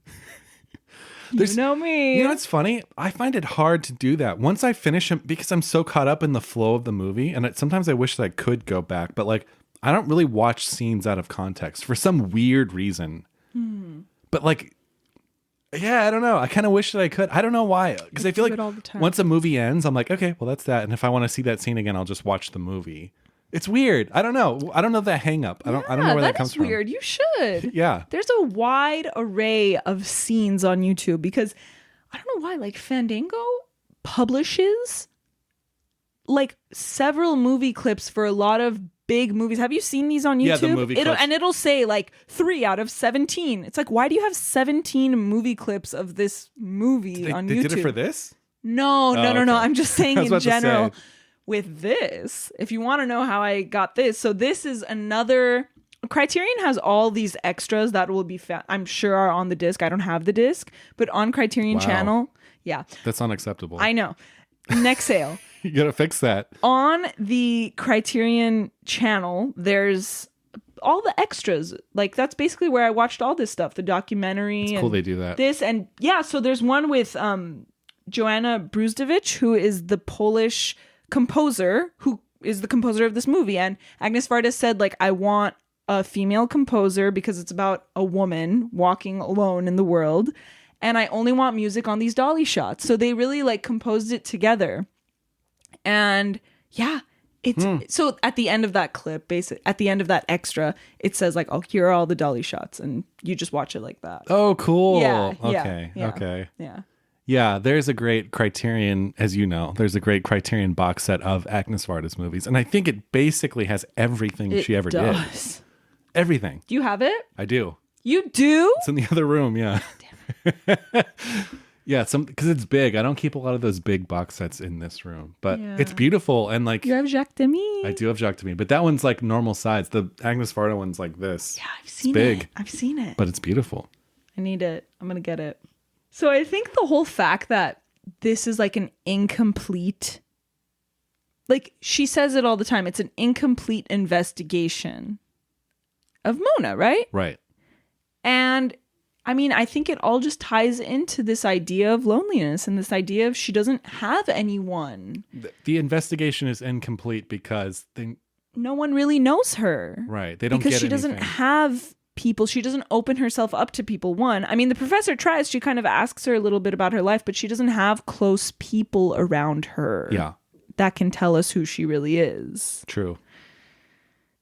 Speaker 1: you know me.
Speaker 2: You know what's funny? I find it hard to do that. Once I finish it, because I'm so caught up in the flow of the movie, and sometimes I wish that I could go back, but like I don't really watch scenes out of context for some weird reason. But like, yeah, I don't know. I kind of wish that I could. I don't know why. Because I feel like once a movie ends, I'm like, okay, well that's that. And if I want to see that scene again, I'll just watch the movie. It's weird. I don't know. I don't know that hang up. I don't know where that comes from.
Speaker 1: That's weird. You should.
Speaker 2: Yeah.
Speaker 1: There's a wide array of scenes on YouTube because I don't know why, like Fandango publishes like several movie clips for a lot of big movies. Have you seen these on YouTube?
Speaker 2: Yeah, the movie clips.
Speaker 1: And it'll say like 3 out of 17. It's like, why do you have 17 movie clips of this movie on YouTube?
Speaker 2: They did it for this?
Speaker 1: No. I'm just saying in general.
Speaker 2: To say.
Speaker 1: With this, if you want to know how I got this, so this is another. Criterion has all these extras that will be found, I'm sure, are on the disc. I don't have the disc, but on Criterion channel, yeah,
Speaker 2: that's unacceptable.
Speaker 1: I know. Next sale.
Speaker 2: You gotta fix that.
Speaker 1: On the Criterion channel, there's all the extras. Like that's basically where I watched all this stuff. The documentary.
Speaker 2: It's cool they do that.
Speaker 1: This and yeah, so there's one with Joanna Brusdowicz, who is the Polish composer, who is the composer of this movie. And Agnès Varda said, like, I want a female composer because it's about a woman walking alone in the world. And I only want music on these dolly shots. So they really like composed it together. And yeah, it's so at the end of that clip, at the end of that extra, it says like, oh, here are all the dolly shots. And you just watch it like that.
Speaker 2: Oh, cool.
Speaker 1: Yeah.
Speaker 2: Okay.
Speaker 1: Yeah,
Speaker 2: okay.
Speaker 1: Yeah.
Speaker 2: Yeah, there's a great Criterion, as you know, there's a great Criterion box set of Agnès Varda's movies. And I think it basically has everything she ever did. Everything.
Speaker 1: Do you have it?
Speaker 2: I do.
Speaker 1: You do?
Speaker 2: It's in the other room, yeah. Damn it. Yeah, because it's big. I don't keep a lot of those big box sets in this room, but it's beautiful. And like,
Speaker 1: you have Jacques Demy.
Speaker 2: I do have Jacques Demy, but that one's like normal size. The Agnès Varda one's like this.
Speaker 1: Yeah, I've seen
Speaker 2: big.
Speaker 1: it. I've seen it.
Speaker 2: But it's beautiful.
Speaker 1: I need it. I'm going to get it. So I think the whole fact that this is like an incomplete, like she says it all the time, it's an incomplete investigation of Mona, right?
Speaker 2: Right.
Speaker 1: And I mean, I think it all just ties into this idea of loneliness and this idea of she doesn't have anyone.
Speaker 2: The investigation is incomplete because
Speaker 1: no one really knows her.
Speaker 2: Right. They don't
Speaker 1: because
Speaker 2: get
Speaker 1: she
Speaker 2: anything.
Speaker 1: Doesn't have people. She doesn't open herself up to people. One, I mean, the professor tries. She kind of asks her a little bit about her life, but she doesn't have close people around her.
Speaker 2: Yeah.
Speaker 1: That can tell us who she really is.
Speaker 2: True.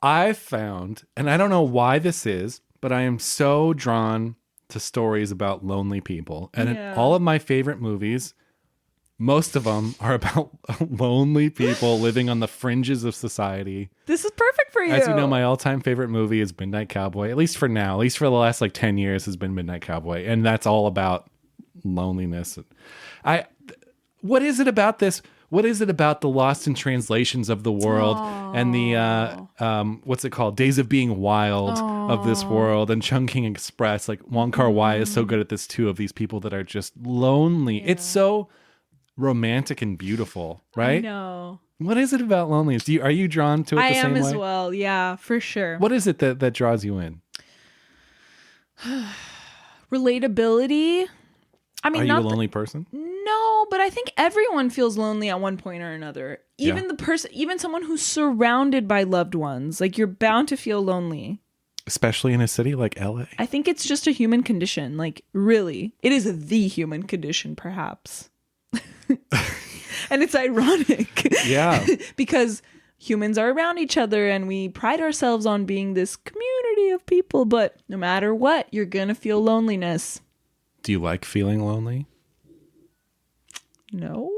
Speaker 2: I found, and I don't know why this is, but I am so drawn to stories about lonely people. And in all of my favorite movies, most of them are about lonely people living on the fringes of society.
Speaker 1: This is perfect for you.
Speaker 2: As you know, my all-time favorite movie is Midnight Cowboy. At least for now, at least for the last like 10 years has been Midnight Cowboy. And that's all about loneliness. What is it about this? What is it about the lost in translations of the world and the, what's it called? Days of Being Wild of this world and Chungking Express. Like Wong Kar-wai is so good at this too, of these people that are just lonely. Yeah. It's so romantic and beautiful, right?
Speaker 1: I know.
Speaker 2: What is it about loneliness? Are you drawn to it the same way? I am
Speaker 1: as well. Yeah, for sure.
Speaker 2: What is it that draws you in?
Speaker 1: Relatability. I mean,
Speaker 2: are you a lonely person?
Speaker 1: No, but I think everyone feels lonely at one point or another. Even even someone who's surrounded by loved ones, like you're bound to feel lonely.
Speaker 2: Especially in a city like LA.
Speaker 1: I think it's just a human condition. Like, really, it is the human condition, perhaps. And it's ironic. Yeah. Because humans are around each other and we pride ourselves on being this community of people, but no matter what, you're going to feel loneliness.
Speaker 2: Do you like feeling lonely?
Speaker 1: No.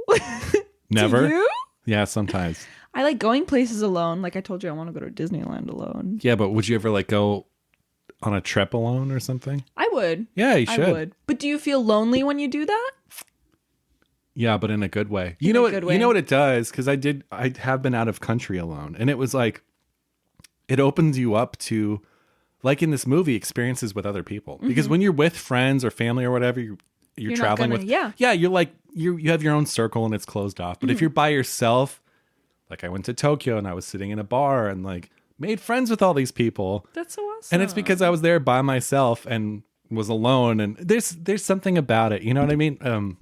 Speaker 2: Never?
Speaker 1: Do you?
Speaker 2: Yeah, sometimes.
Speaker 1: I like going places alone. Like I told you, I want to go to Disneyland alone.
Speaker 2: Yeah, but would you ever like go on a trip alone or something?
Speaker 1: I would.
Speaker 2: Yeah, you should.
Speaker 1: I would. But do you feel lonely when you do that?
Speaker 2: Yeah, but in a good way. You know what it does? Because I have been out of country alone. And it was like, it opens you up to, like in this movie, experiences with other people. Mm-hmm. Because when you're with friends or family or whatever, you're traveling with. Yeah, you're like, you have your own circle and it's closed off. But if you're by yourself, like I went to Tokyo and I was sitting in a bar and like made friends with all these people.
Speaker 1: That's so awesome.
Speaker 2: And it's because I was there by myself and was alone. And there's something about it. You know what I mean?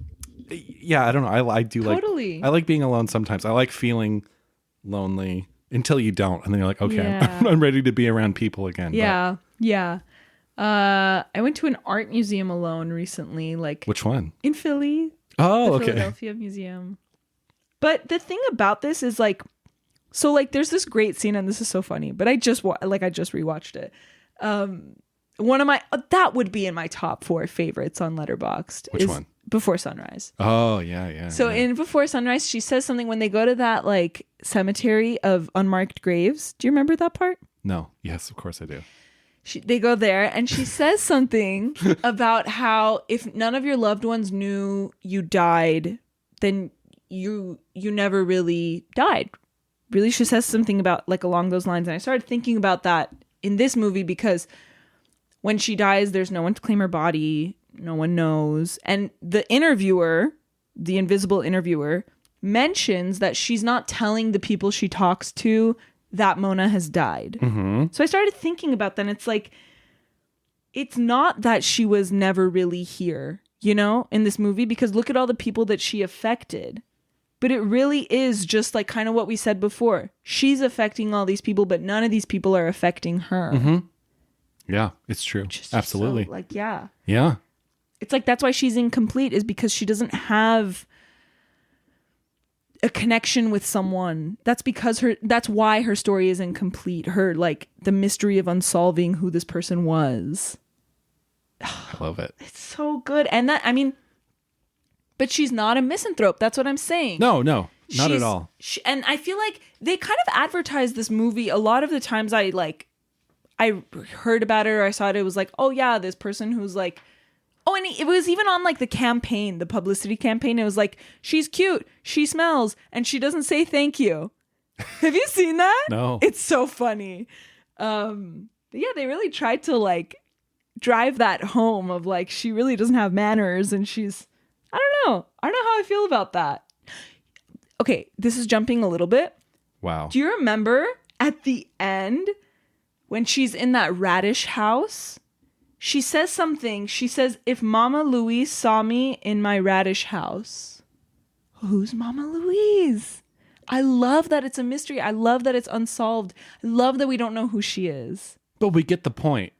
Speaker 2: Yeah, I don't know. I do
Speaker 1: totally.
Speaker 2: I like being alone sometimes. I like feeling lonely until you don't. And then you're like, okay, I'm ready to be around people again.
Speaker 1: Yeah. But. Yeah. I went to an art museum alone recently. Like
Speaker 2: which one?
Speaker 1: In Philly.
Speaker 2: Oh,
Speaker 1: the Philadelphia Museum. But the thing about this is like, so like there's this great scene, and this is so funny, but I just rewatched it. One of my, that would be in my top 4 favorites on Letterboxd.
Speaker 2: Which one?
Speaker 1: Before Sunrise.
Speaker 2: Oh, yeah.
Speaker 1: So in Before Sunrise, she says something when they go to that like cemetery of unmarked graves. Do you remember that part?
Speaker 2: No. Yes, of course I do.
Speaker 1: They go there and she says something about how if none of your loved ones knew you died, then you never really died. Really, she says something about like along those lines. And I started thinking about that in this movie because when she dies, there's no one to claim her body. No one knows. And the interviewer, the invisible interviewer, mentions that she's not telling the people she talks to that Mona has died. Mm-hmm. So I started thinking about that. And it's like, it's not that she was never really here. you know, in this movie, because look at all the people that she affected. But it really is just like kind of what we said before. She's affecting all these people, but none of these people are affecting her.
Speaker 2: Mm-hmm. Yeah, it's true. Absolutely.
Speaker 1: So, like, yeah.
Speaker 2: Yeah.
Speaker 1: It's like that's why she's incomplete, is because she doesn't have a connection with someone. That's why her story is incomplete. Her, like, the mystery of unsolving who this person was.
Speaker 2: I love it.
Speaker 1: It's so good. And that, I mean, but she's not a misanthrope. That's what I'm saying.
Speaker 2: No, not at all.
Speaker 1: And I feel like they kind of advertise this movie. A lot of the times I heard about it or I saw it, it was like, oh yeah, this person who's like, oh, and it was even on like the campaign, the publicity campaign. It was like, she's cute, she smells, and she doesn't say thank you. Have you seen that?
Speaker 2: No.
Speaker 1: It's so funny. Yeah, they really tried to like drive that home of like, she really doesn't have manners, and she's, I don't know how I feel about that. Okay, this is jumping a little bit.
Speaker 2: Wow.
Speaker 1: Do you remember at the end when she's in that radish house? She says something. She says, if Mama Louise saw me in my radish house. Who's Mama Louise? I love that it's a mystery. I love that it's unsolved. I love that we don't know who she is.
Speaker 2: But we get the point.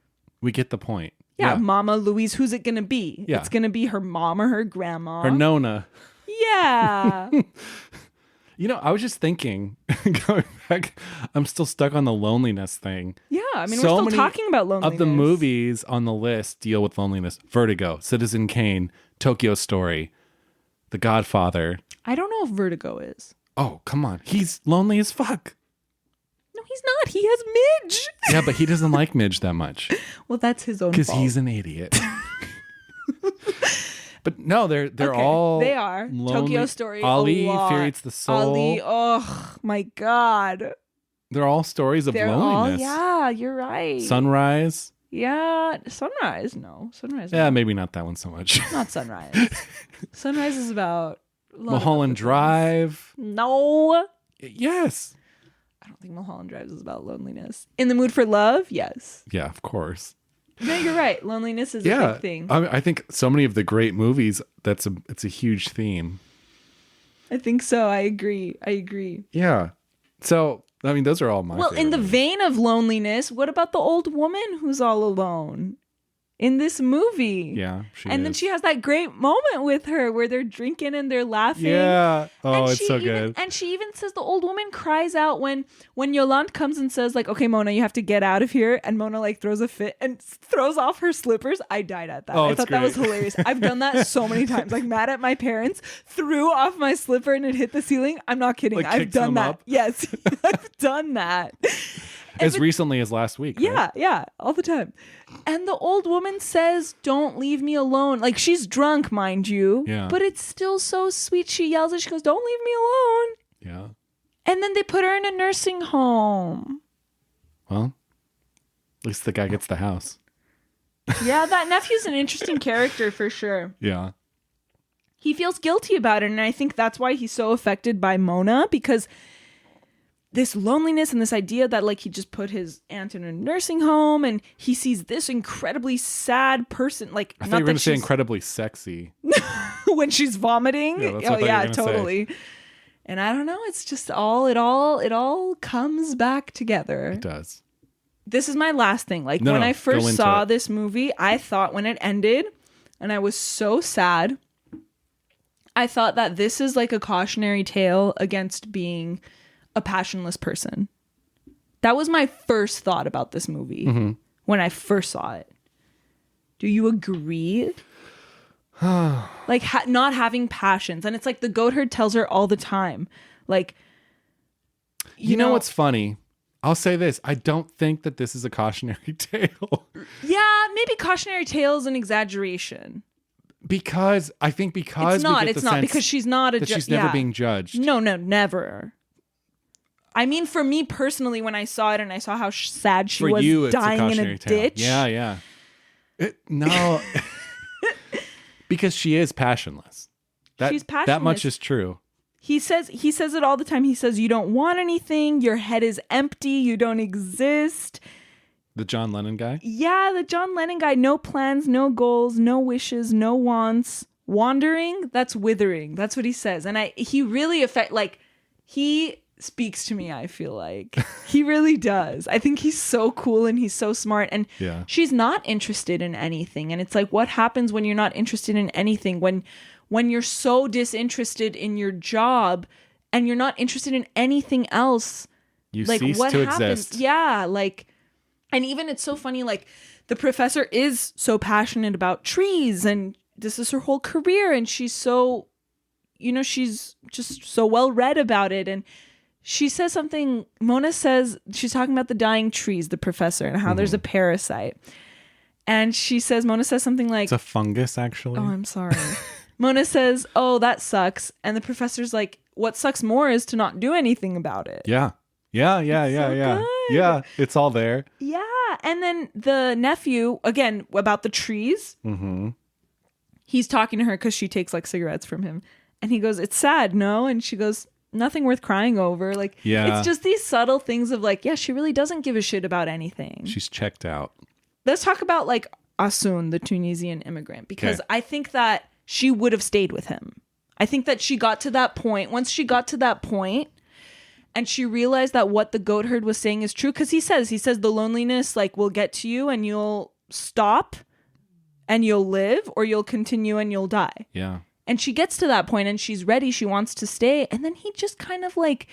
Speaker 1: Yeah, Mama Louise, who's it going to be?
Speaker 2: Yeah.
Speaker 1: It's going to be her mom or her grandma.
Speaker 2: Her Nona.
Speaker 1: Yeah.
Speaker 2: You know, I was just thinking, going back, I'm still stuck on the loneliness thing.
Speaker 1: Yeah, I mean, we're still talking about loneliness.
Speaker 2: Of the movies on the list deal with loneliness. Vertigo, Citizen Kane, Tokyo Story, The Godfather.
Speaker 1: I don't know if Vertigo is.
Speaker 2: Oh, come on. He's lonely as fuck.
Speaker 1: No, he's not. He has Midge.
Speaker 2: Yeah, but he doesn't like Midge that much.
Speaker 1: Well, that's his own fault.
Speaker 2: Because he's an idiot. But no, they're all
Speaker 1: they are lonely. Tokyo Story.
Speaker 2: Ali, Fear Eats the Soul.
Speaker 1: Ali, oh my God.
Speaker 2: They're all stories of loneliness.
Speaker 1: Yeah, you're right.
Speaker 2: Sunrise.
Speaker 1: Yeah, Sunrise. No, Sunrise.
Speaker 2: Yeah, maybe not that one so much.
Speaker 1: Not Sunrise. Sunrise is about
Speaker 2: Mulholland Drive.
Speaker 1: No.
Speaker 2: Yes.
Speaker 1: I don't think Mulholland Drive is about loneliness. In the Mood for Love? Yes.
Speaker 2: Yeah, of course.
Speaker 1: No, you're right. Loneliness is a big thing.
Speaker 2: I think so many of the great movies, it's a huge theme.
Speaker 1: I think so. I agree.
Speaker 2: Yeah. So, I mean, those are all my favorite
Speaker 1: in the
Speaker 2: movies.
Speaker 1: vein of loneliness, what about the old woman who's all alone in this movie?
Speaker 2: Yeah,
Speaker 1: then she has that great moment with her where they're drinking and they're laughing.
Speaker 2: Yeah. Oh,
Speaker 1: and
Speaker 2: it's so good.
Speaker 1: And she even says, the old woman cries out when Yolande comes and says, like, okay, Mona, you have to get out of here. And Mona like throws a fit and throws off her slippers. I died at that. I thought that was hilarious. I've done that so many times. Like, mad at my parents, threw off my slipper and it hit the ceiling. I'm not kidding.
Speaker 2: Like,
Speaker 1: I've done that.
Speaker 2: Up?
Speaker 1: Yes, I've done that.
Speaker 2: Recently as last week. Right?
Speaker 1: Yeah, all the time. And the old woman says, don't leave me alone. Like, she's drunk, mind you.
Speaker 2: Yeah.
Speaker 1: But it's still so sweet. She yells it. She goes, don't leave me alone.
Speaker 2: Yeah.
Speaker 1: And then they put her in a nursing home.
Speaker 2: Well, at least the guy gets the house.
Speaker 1: Yeah, that nephew's an interesting character for sure.
Speaker 2: Yeah.
Speaker 1: He feels guilty about it. And I think that's why he's so affected by Mona, because this loneliness and this idea that like he just put his aunt in a nursing home and he sees this incredibly sad person. Like,
Speaker 2: I thought you were going to say incredibly sexy.
Speaker 1: When she's vomiting.
Speaker 2: Yeah, that's what I thought
Speaker 1: totally. Say. And I don't know. It's just it all comes back together.
Speaker 2: It does.
Speaker 1: This is my last thing. Like when I first saw this movie, I thought when it ended and I was so sad, I thought that this is like a cautionary tale against being a passionless person. That was my first thought about this movie when I first saw it. Do you agree? Like not having passions. And it's like the goat herd tells her all the time. Like,
Speaker 2: you know what's funny? I'll say this. I don't think that this is a cautionary tale.
Speaker 1: Yeah, maybe cautionary tale is an exaggeration.
Speaker 2: Because it's
Speaker 1: not because she's not a
Speaker 2: judge. She's never being judged.
Speaker 1: No, never. I mean, for me personally, when I saw it and I saw how sad she was dying in a ditch.
Speaker 2: Yeah. No. Because she is passionless.
Speaker 1: She's passionless.
Speaker 2: That much is true.
Speaker 1: He says it all the time. He says, you don't want anything. Your head is empty. You don't exist.
Speaker 2: The John Lennon guy?
Speaker 1: Yeah, the John Lennon guy. No plans, no goals, no wishes, no wants. Wandering, that's withering. That's what he says. And he really he speaks to me, I feel like. He really does. I think he's so cool and he's so smart. And she's not interested in anything. And it's like, what happens when you're not interested in anything? When you're so disinterested in your job and you're not interested in anything else.
Speaker 2: You cease to exist.
Speaker 1: Yeah, like, and even it's so funny, like, the professor is so passionate about trees and this is her whole career. And she's so, she's just so well read about it. And she says something, Mona says, she's talking about the dying trees, the professor, and how there's a parasite. And Mona says something like...
Speaker 2: It's a fungus, actually.
Speaker 1: Oh, I'm sorry. Mona says, oh, that sucks. And the professor's like, what sucks more is to not do anything about it.
Speaker 2: Yeah. Yeah. Good. Yeah, it's all there.
Speaker 1: Yeah. And then the nephew, again, about the trees. Mm-hmm. He's talking to her because she takes like cigarettes from him. And he goes, it's sad, no? And she goes... nothing worth crying over. Like, it's just these subtle things of like, yeah, she really doesn't give a shit about anything.
Speaker 2: She's checked out.
Speaker 1: Let's talk about like Asun, the Tunisian immigrant, because I think that she would have stayed with him. I think that she got to that point. Once she got to that point and she realized that what the goat herd was saying is true, because he says the loneliness like will get to you and you'll stop and you'll live, or you'll continue and you'll die.
Speaker 2: Yeah.
Speaker 1: And she gets to that point and she's ready. She wants to stay. And then he just kind of like,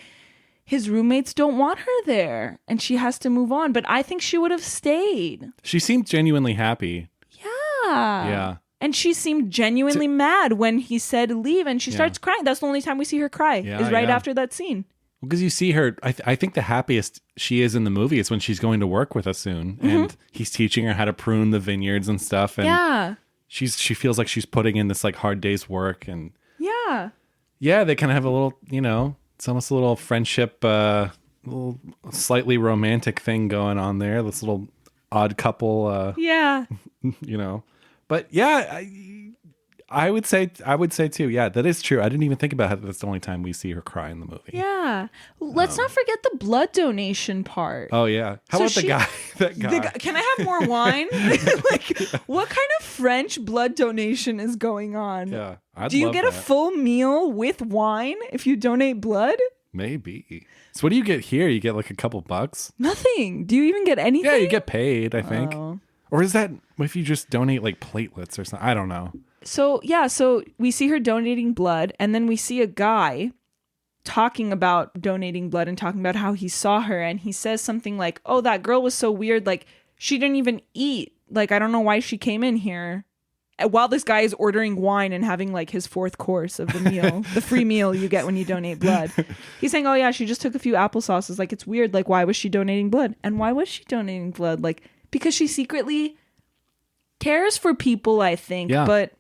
Speaker 1: his roommates don't want her there and she has to move on. But I think she would have stayed.
Speaker 2: She seemed genuinely happy.
Speaker 1: Yeah.
Speaker 2: Yeah.
Speaker 1: And she seemed genuinely mad when he said leave, and she starts crying. That's the only time we see her cry is right after that scene.
Speaker 2: Because you see her, I think the happiest she is in the movie is when she's going to work with us soon. Mm-hmm. And he's teaching her how to prune the vineyards and stuff. And she feels like she's putting in this like hard day's work, and they kind of have a little, it's almost a little friendship, little slightly romantic thing going on there. This little odd couple, but I would say too. Yeah, that is true. I didn't even think about how that's the only time we see her cry in the movie.
Speaker 1: Yeah. Let's not forget the blood donation part.
Speaker 2: Oh yeah. How about the guy? That guy.
Speaker 1: Can I have more wine? Like, what kind of French blood donation is going on?
Speaker 2: Yeah.
Speaker 1: Do you get a full meal with wine if you donate blood?
Speaker 2: Maybe. So what do you get here? You get like a couple bucks?
Speaker 1: Nothing. Do you even get anything?
Speaker 2: Yeah, you get paid, I think. Oh. Or is that if you just donate like platelets or something? I don't know.
Speaker 1: So we see her donating blood, and then we see a guy talking about donating blood and talking about how he saw her, and he says something like, oh, that girl was so weird, like she didn't even eat, like I don't know why she came in here, while this guy is ordering wine and having like his fourth course of the meal, the free meal you get when you donate blood. He's saying, oh yeah, she just took a few applesauces, like it's weird, like why was she donating blood? And why was she donating blood? Like because she secretly cares for people, I think, but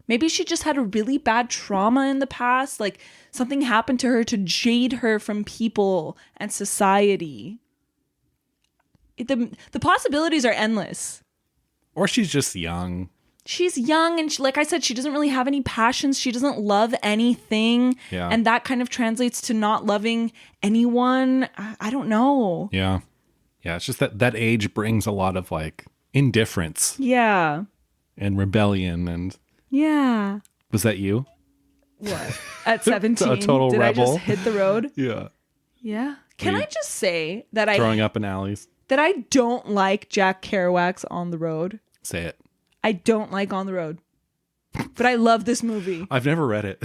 Speaker 1: maybe she just had a really bad trauma in the past. Like something happened to her to jade her from people and society. The possibilities are endless.
Speaker 2: Or she's just young.
Speaker 1: She's young, and like I said, she doesn't really have any passions. She doesn't love anything. Yeah. And that kind of translates to not loving anyone. I don't know.
Speaker 2: Yeah. Yeah, it's just that age brings a lot of like indifference.
Speaker 1: Yeah.
Speaker 2: And rebellion and...
Speaker 1: Yeah.
Speaker 2: Was that you?
Speaker 1: What? At 17?
Speaker 2: A total
Speaker 1: did
Speaker 2: rebel.
Speaker 1: I just hit the road?
Speaker 2: Yeah.
Speaker 1: Yeah. Can I just say that
Speaker 2: throwing up in alleys?
Speaker 1: That I don't like Jack Kerouac's On the Road.
Speaker 2: Say it.
Speaker 1: I don't like On the Road. But I love this movie.
Speaker 2: I've never read it.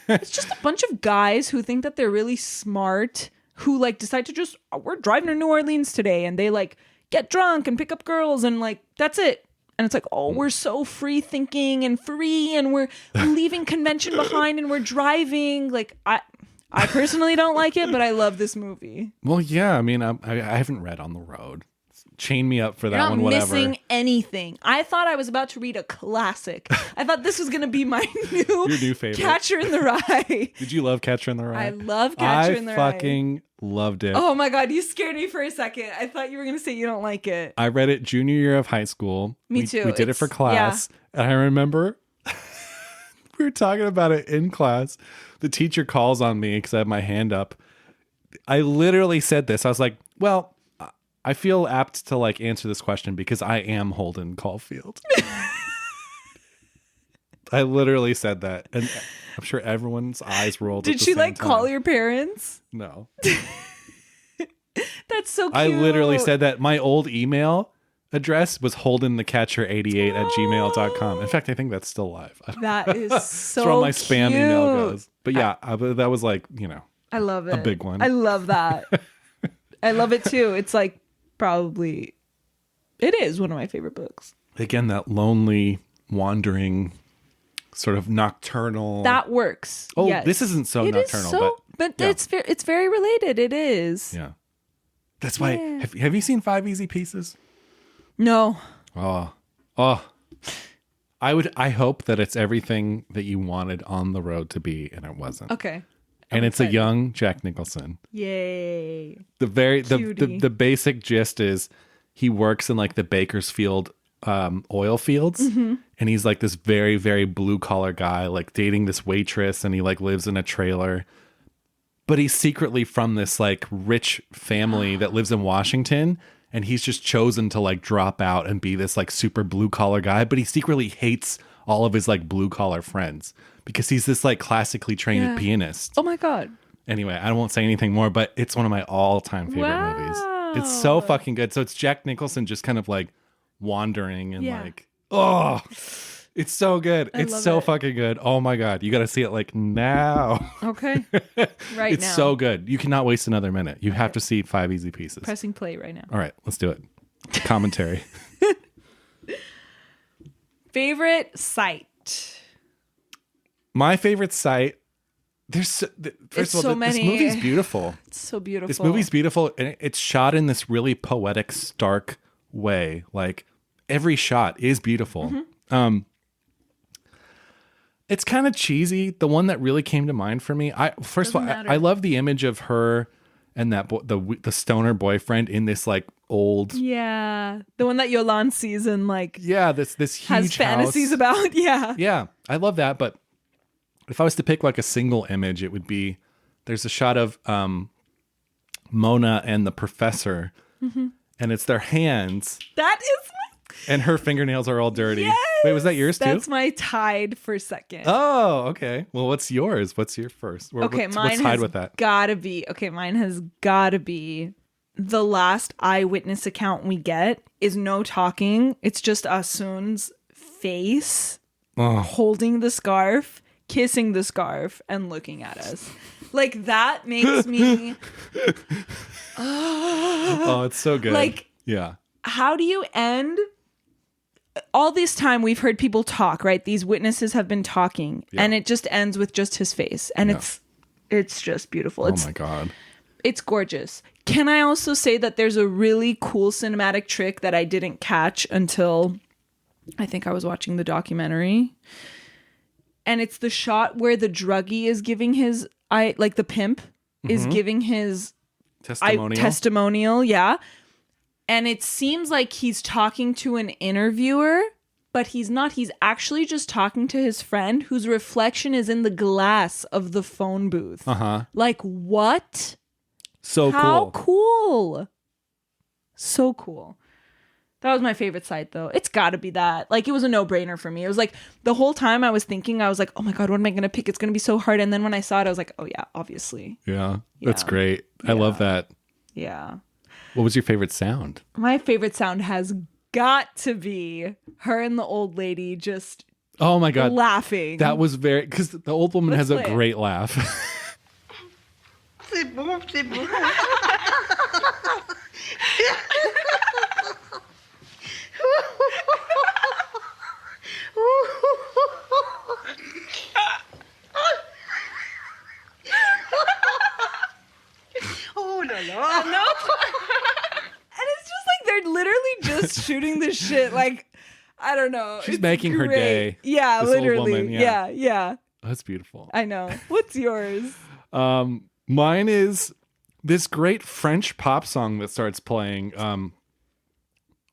Speaker 1: It's just a bunch of guys who think that they're really smart, who like decide to just, we're driving to New Orleans today, and they like get drunk and pick up girls and like, that's it. And it's like, oh, we're so free thinking and free, and we're leaving convention behind, and we're driving. Like, I personally don't like it, but I love this movie.
Speaker 2: Well, yeah. I mean, I haven't read On the Road. Chain me up for that one, whatever.
Speaker 1: You're not missing anything. I thought I was about to read a classic. I thought this was going to be my
Speaker 2: your new favorite.
Speaker 1: Catcher in the Rye.
Speaker 2: Did you love Catcher in the Rye?
Speaker 1: I love Catcher in the Rye.
Speaker 2: I fucking loved it.
Speaker 1: Oh my God, you scared me for a second. I thought you were going to say you don't like it.
Speaker 2: I read it junior year of high school.
Speaker 1: Me too.
Speaker 2: We did it for class. Yeah. And I remember we were talking about it in class. The teacher calls on me because I have my hand up. I literally said this. I was like, well, I feel apt to like answer this question because I am Holden Caulfield. I literally said that, and I'm sure everyone's eyes rolled.
Speaker 1: Did she like call your parents?
Speaker 2: No.
Speaker 1: That's so cute.
Speaker 2: I literally said that. My old email address was holdenthecatcher88@gmail.com. In fact, I think that's still live.
Speaker 1: That is so
Speaker 2: That's where all my spam
Speaker 1: cute.
Speaker 2: email goes. But yeah, that was like,
Speaker 1: I love it.
Speaker 2: A big one.
Speaker 1: I love that. I love it too. It's like it is one of my favorite books.
Speaker 2: Again, that lonely, wandering, sort of nocturnal.
Speaker 1: That works.
Speaker 2: Oh,
Speaker 1: yes.
Speaker 2: This isn't so nocturnal,
Speaker 1: but yeah. It's very related. It is.
Speaker 2: Yeah. That's why. Yeah. Have you seen 5 Easy Pieces?
Speaker 1: No.
Speaker 2: Oh. I hope that it's everything that you wanted On the Road to be, and it wasn't.
Speaker 1: Okay.
Speaker 2: And it's a young Jack Nicholson.
Speaker 1: Yay.
Speaker 2: The basic gist is he works in like the Bakersfield oil fields, and he's like this very, very blue collar guy, like dating this waitress, and he like lives in a trailer. But he's secretly from this like rich family that lives in Washington, and he's just chosen to like drop out and be this like super blue collar guy, but he secretly hates all of his like blue collar friends because he's this like classically trained pianist.
Speaker 1: Oh my God.
Speaker 2: Anyway, I won't say anything more, but it's one of my all-time favorite movies. It's so fucking good. So it's Jack Nicholson just kind of like wandering and like, oh, it's so good. It's so fucking good. Oh my God. You got to see it like now.
Speaker 1: Okay. Right now.
Speaker 2: It's so good. You cannot waste another minute. You have to see 5 Easy Pieces.
Speaker 1: Pressing play right now.
Speaker 2: All right, let's do it. Commentary.
Speaker 1: Favorite sight?
Speaker 2: My favorite sight. First of all, this movie's beautiful.
Speaker 1: It's so beautiful.
Speaker 2: This movie's beautiful, and it's shot in this really poetic, stark way. Like every shot is beautiful. It's kind of cheesy. The one that really came to mind for me, I love the image of her and that the stoner boyfriend in this like old,
Speaker 1: the one that Yolande sees and like
Speaker 2: this huge
Speaker 1: has fantasies
Speaker 2: house.
Speaker 1: about.
Speaker 2: I love that. But if I was to pick like a single image, it would be there's a shot of Mona and the professor, and it's their hands.
Speaker 1: That is
Speaker 2: and her fingernails are all dirty.
Speaker 1: Yes!
Speaker 2: Wait, was that yours too?
Speaker 1: That's my tied for second.
Speaker 2: Oh, okay. Well, what's yours? What's your first?
Speaker 1: Okay,
Speaker 2: what's tied with that?
Speaker 1: Mine has gotta be the last eyewitness account we get is no talking. It's just Asun's face holding the scarf, kissing the scarf, and looking at us. Like that makes me
Speaker 2: oh, it's so good.
Speaker 1: Like,
Speaker 2: yeah.
Speaker 1: How do you end? All this time we've heard people talk, right? These witnesses have been talking, and it just ends with just his face, and it's just beautiful.
Speaker 2: Oh my God.
Speaker 1: It's gorgeous. Can I also say that there's a really cool cinematic trick that I didn't catch until I think I was watching the documentary, and it's the shot where the druggie is giving his the pimp is giving his testimonial, and it seems like he's talking to an interviewer, but he's not. He's actually just talking to his friend whose reflection is in the glass of the phone booth. Like, what? How cool. So cool. That was my favorite sight, though. It's got to be that. Like, it was a no-brainer for me. It was like, the whole time I was like, oh my God, what am I going to pick? It's going to be so hard. And then when I saw it, I was like, oh yeah, obviously.
Speaker 2: Yeah, that's great. I love that.
Speaker 1: Yeah.
Speaker 2: What was your favorite sound?
Speaker 1: My favorite sound has got to be her and the old lady just
Speaker 2: oh my God,
Speaker 1: laughing.
Speaker 2: That was because the old woman has a great laugh.
Speaker 3: C'est bon, c'est bon. Oh la la.
Speaker 1: No. And it's just like they're literally just shooting the shit. Like, I don't know.
Speaker 2: She's making her day.
Speaker 1: Yeah,
Speaker 2: this
Speaker 1: literally.
Speaker 2: Old woman,
Speaker 1: Yeah.
Speaker 2: That's beautiful.
Speaker 1: I know. What's yours?
Speaker 2: Mine is this great French pop song that starts playing.
Speaker 1: I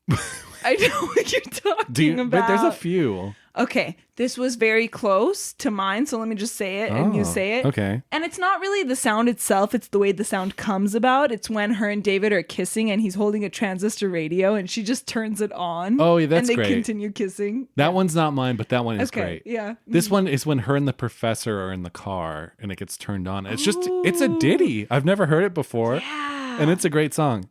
Speaker 1: know what you're talking about.
Speaker 2: But there's a few.
Speaker 1: Okay, this was very close to mine, so let me just say it and you say it.
Speaker 2: Okay.
Speaker 1: And it's not really the sound itself, it's the way the sound comes about. It's when her and David are kissing and he's holding a transistor radio and she just turns it on.
Speaker 2: Oh, yeah, that's
Speaker 1: great.
Speaker 2: great.
Speaker 1: And they continue kissing.
Speaker 2: That one's not mine, but that one is great.
Speaker 1: Yeah.
Speaker 2: This one is when her and the professor are in the car and it gets turned on. It's just, it's a ditty. I've never heard it before.
Speaker 1: Yeah.
Speaker 2: And it's a great song.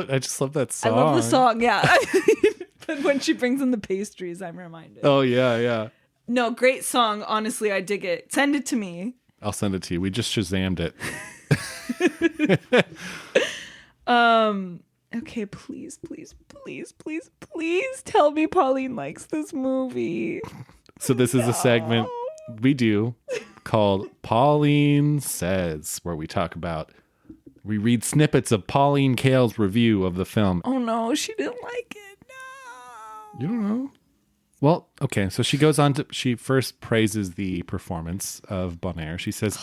Speaker 2: I just love that song.
Speaker 1: I love the song, yeah. But when she brings in the pastries, I'm reminded.
Speaker 2: Oh, yeah.
Speaker 1: No, great song. Honestly, I dig it. Send it to me.
Speaker 2: I'll send it to you. We just Shazammed
Speaker 1: it. Okay, please tell me Pauline likes this movie.
Speaker 2: So this is a segment we do called Pauline Says, where we read snippets of Pauline Kael's review of the film.
Speaker 1: Oh no, she didn't like it. No.
Speaker 2: You don't know. Well, okay, so she goes on she first praises the performance of Bonnaire. She says,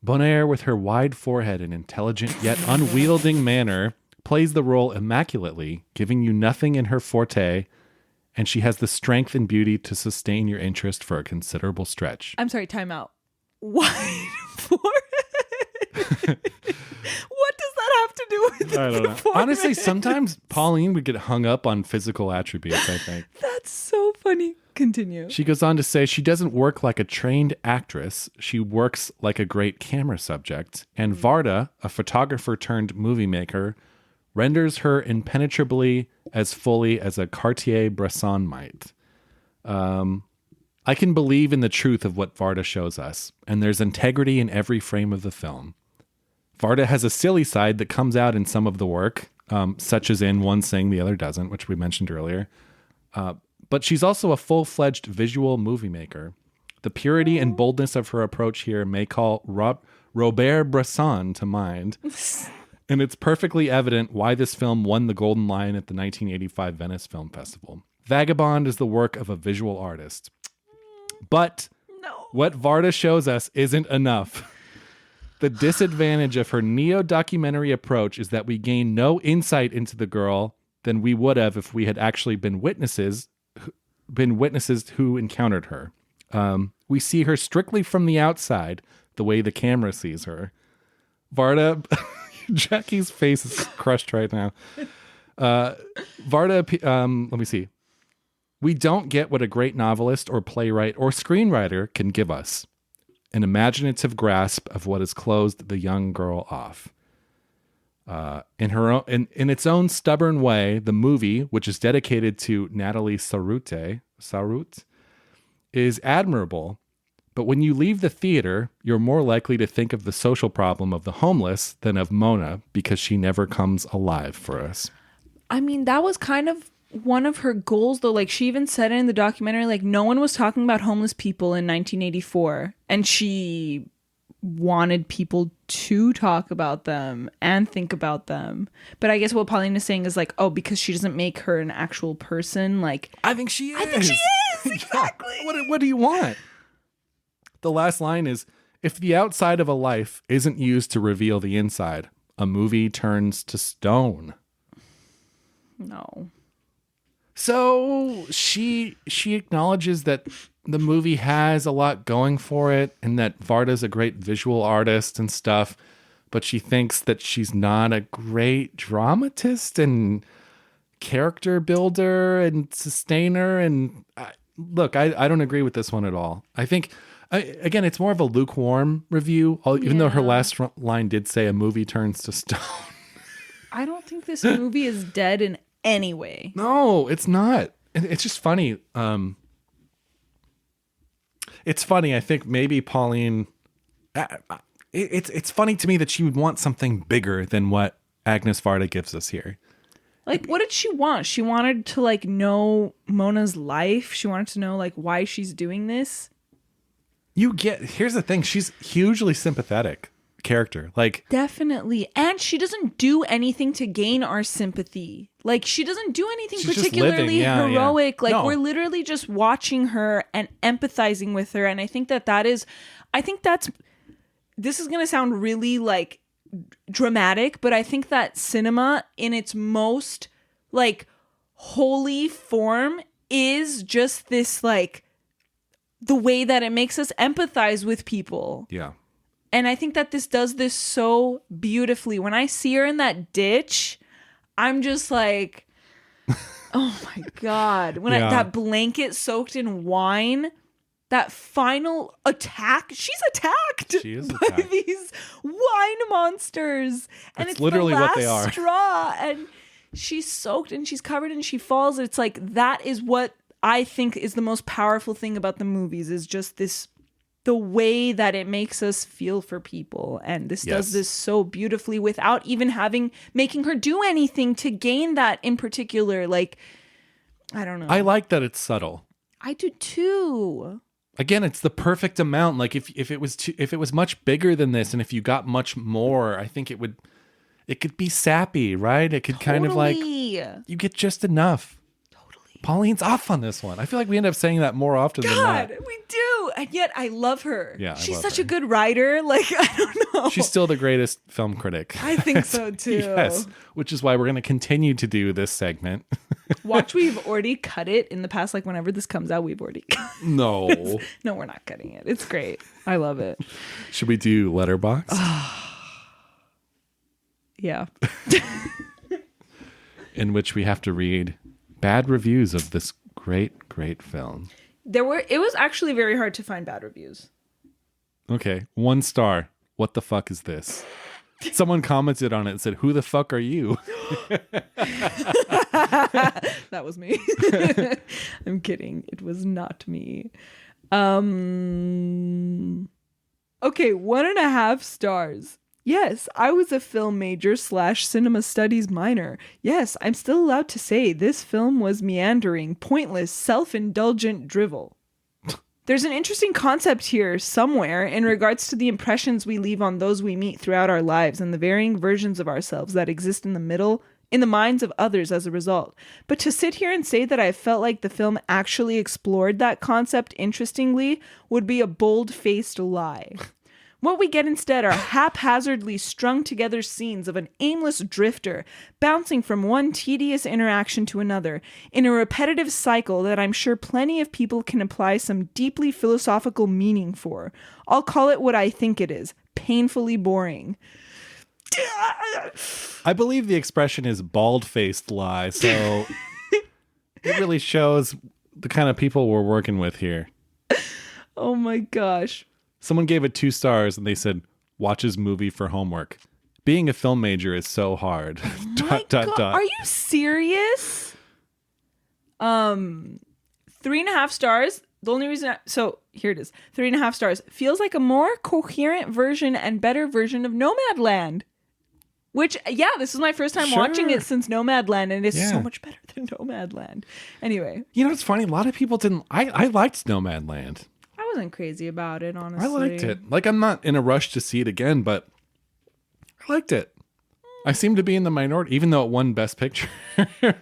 Speaker 2: Bonnaire, with her wide forehead and intelligent yet unwielding manner, plays the role immaculately, giving you nothing in her forte, and she has the strength and beauty to sustain your interest for a considerable stretch.
Speaker 1: I'm sorry, time out. Wide forehead? What does that have to do with
Speaker 2: I don't know. Honestly, sometimes Pauline would get hung up on physical attributes, I think.
Speaker 1: That's so funny. Continue.
Speaker 2: She goes on to say she doesn't work like a trained actress. She works like a great camera subject. And Varda, a photographer turned movie maker, renders her impenetrably as fully as a Cartier-Bresson might. I can believe in the truth of what Varda shows us, and there's integrity in every frame of the film. Varda has a silly side that comes out in some of the work, such as in One Sing, the Other Doesn't, which we mentioned earlier. But she's also a full-fledged visual movie maker. The purity and boldness of her approach here may call Robert Bresson to mind. And it's perfectly evident why this film won the Golden Lion at the 1985 Venice Film Festival. Vagabond is the work of a visual artist. But what Varda shows us isn't enough. The disadvantage of her neo-documentary approach is that we gain no insight into the girl than we would have if we had actually been witnesses who encountered her. We see her strictly from the outside, the way the camera sees her. Varda, Jackie's face is crushed right now. Varda, let me see. We don't get what a great novelist or playwright or screenwriter can give us. An imaginative grasp of what has closed the young girl off. In its own stubborn way, the movie, which is dedicated to Nathalie Sarraute, is admirable. But when you leave the theater, you're more likely to think of the social problem of the homeless than of Mona, because she never comes alive for us.
Speaker 1: I mean, that was kind of one of her goals, though. Like, she even said it in the documentary, like, no one was talking about homeless people in 1984, and she wanted people to talk about them and think about them. But I guess what Pauline is saying is like, oh, because she doesn't make her an actual person. Like,
Speaker 2: I think she is. Exactly. What do you want? The last line is, if the outside of a life isn't used to reveal the inside, a movie turns to stone.
Speaker 1: No.
Speaker 2: So she acknowledges that the movie has a lot going for it and that Varda's a great visual artist and stuff, but she thinks that she's not a great dramatist and character builder and sustainer. And look, I don't agree with this one at all. I think Again, it's more of a lukewarm review, even though her last line did say a movie turns to stone.
Speaker 1: I don't think this movie is dead in any way.
Speaker 2: No, it's not. It's just funny. It's funny. I think maybe Pauline... It's funny to me that she would want something bigger than what Agnès Varda gives us here.
Speaker 1: Like, what did she want? She wanted to, like, know Mona's life. She wanted to know, like, why she's doing this.
Speaker 2: Here's the thing. She's hugely sympathetic character. Like,
Speaker 1: definitely. And she doesn't do anything to gain our sympathy. Like, she doesn't do anything particularly heroic. Yeah. Like, no. We're literally just watching her and empathizing with her. And I think that's, this is going to sound really, like, dramatic, but I think that cinema in its most, like, holy form is just this, like, the way that it makes us empathize with people.
Speaker 2: Yeah.
Speaker 1: And I think that this does this so beautifully. When I see her in that ditch, I'm just like, oh my God. When that blanket soaked in wine, that final attack, she's attacked by these wine monsters. And it's
Speaker 2: literally
Speaker 1: the last
Speaker 2: what they are.
Speaker 1: Straw. And she's soaked and she's covered and she falls. It's like, that is what I think is the most powerful thing about the movies, is just this, the way that it makes us feel for people. And this does this so beautifully without even making her do anything to gain that in particular. Like, I don't know.
Speaker 2: I like that it's subtle.
Speaker 1: I do too.
Speaker 2: Again, it's the perfect amount. Like, if it was much bigger than this, and if you got much more, I think it could be sappy, right? It could kind of like, you get just enough. Pauline's off on this one. I feel like we end up saying that more often than not.
Speaker 1: God, we do. And yet I love her.
Speaker 2: Yeah,
Speaker 1: she's such a good writer. Like, I don't know.
Speaker 2: She's still the greatest film critic.
Speaker 1: I think so too.
Speaker 2: Yes, which is why we're going to continue to do this segment.
Speaker 1: Watch, we've already cut it in the past. Like, whenever this comes out, we've already
Speaker 2: No,
Speaker 1: we're not cutting it. It's great. I love it.
Speaker 2: Should we do Letterboxd?
Speaker 1: Yeah.
Speaker 2: In which we have to read bad reviews of this great film.
Speaker 1: It was actually very hard to find bad reviews.
Speaker 2: Okay, 1 star. What the fuck is this? Someone commented on it and said, "Who the fuck are you?"
Speaker 1: That was me. I'm kidding. It was not me. Okay, 1.5 stars. Yes, I was a film major / cinema studies minor. Yes, I'm still allowed to say this film was meandering, pointless, self-indulgent drivel. There's an interesting concept here somewhere in regards to the impressions we leave on those we meet throughout our lives and the varying versions of ourselves that exist in the minds of others as a result. But to sit here and say that I felt like the film actually explored that concept interestingly would be a bold-faced lie. What we get instead are haphazardly strung together scenes of an aimless drifter bouncing from one tedious interaction to another in a repetitive cycle that I'm sure plenty of people can apply some deeply philosophical meaning for. I'll call it what I think it is: painfully boring.
Speaker 2: I believe the expression is bald-faced lie, so it really shows the kind of people we're working with here.
Speaker 1: Oh my gosh.
Speaker 2: Someone gave it 2 stars and they said, "Watches movie for homework. Being a film major is so hard."
Speaker 1: God. Are you serious? 3.5 stars. The only reason, so here it is. 3.5 stars. Feels like a more coherent version and better version of Nomadland. Which, this is my first time watching it since Nomadland, and it's so much better than Nomadland. Anyway.
Speaker 2: You know, it's funny. A lot of people didn't. I liked Nomadland.
Speaker 1: I wasn't crazy about it, honestly.
Speaker 2: I liked it. Like, I'm not in a rush to see it again, but I liked it. I seem to be in the minority, even though it won Best Picture.
Speaker 1: I know,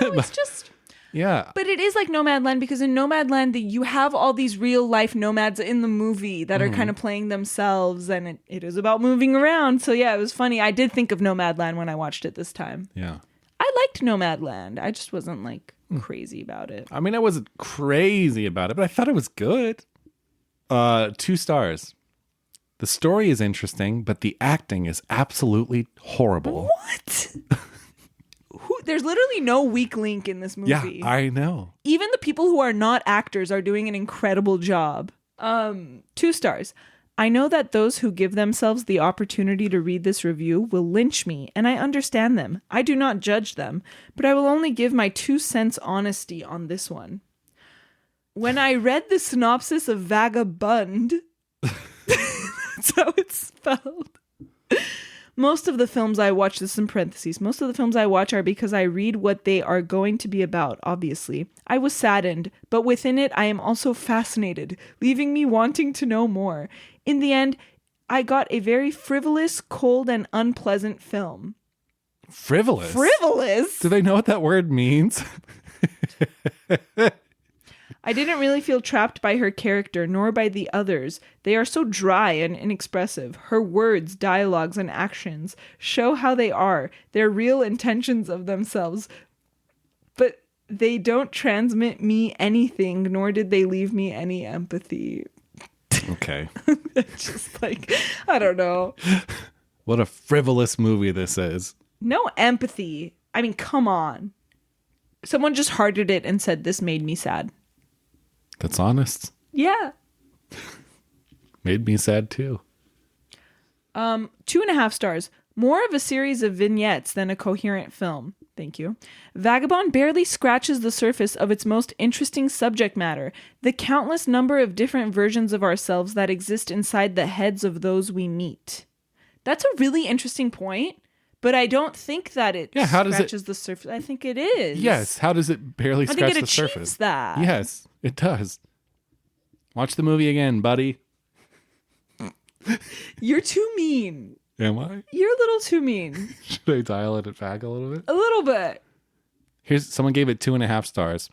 Speaker 1: it's just...
Speaker 2: Yeah.
Speaker 1: But it is like Nomadland, because in Nomadland, you have all these real life nomads in the movie that are kind of playing themselves, and it is about moving around. So yeah, it was funny. I did think of Nomadland when I watched it this time.
Speaker 2: Yeah.
Speaker 1: I liked Nomadland. I just wasn't like crazy about it.
Speaker 2: I mean, I wasn't crazy about it, but I thought it was good. 2 stars. The story is interesting, but the acting is absolutely horrible.
Speaker 1: What? There's literally no weak link in this movie.
Speaker 2: Yeah, I know.
Speaker 1: Even the people who are not actors are doing an incredible job. 2 stars. I know that those who give themselves the opportunity to read this review will lynch me, and I understand them. I do not judge them, but I will only give my 2 cents honesty on this one. When I read the synopsis of Vagabond, that's how it's spelled. Most of the films I watch, this is in parentheses, most of the films I watch are because I read what they are going to be about, obviously. I was saddened, but within it I am also fascinated, leaving me wanting to know more. In the end, I got a very frivolous, cold, and unpleasant film.
Speaker 2: Frivolous?
Speaker 1: Frivolous?
Speaker 2: Do they know what that word means?
Speaker 1: I didn't really feel trapped by her character, nor by the others. They are so dry and inexpressive. Her words, dialogues, and actions show how they are, their real intentions of themselves. But they don't transmit me anything, nor did they leave me any empathy.
Speaker 2: Okay.
Speaker 1: Just like, I don't know.
Speaker 2: What a frivolous movie this is.
Speaker 1: No empathy. I mean, come on. Someone just hearted it and said, this made me sad.
Speaker 2: That's honest.
Speaker 1: Yeah.
Speaker 2: Made me sad too.
Speaker 1: 2.5 stars. More of a series of vignettes than a coherent film. Thank you. Vagabond barely scratches the surface of its most interesting subject matter, the countless number of different versions of ourselves that exist inside the heads of those we meet. That's a really interesting point, but I don't think that it scratches the surface. I think it is.
Speaker 2: Yes. How does it barely scratch the surface? I think it achieves
Speaker 1: that.
Speaker 2: Yes, it does. Watch the movie again, buddy.
Speaker 1: You're too mean.
Speaker 2: Am I?
Speaker 1: You're a little too mean.
Speaker 2: Should I dial it back a little bit?
Speaker 1: A little bit.
Speaker 2: Someone gave it 2.5 stars.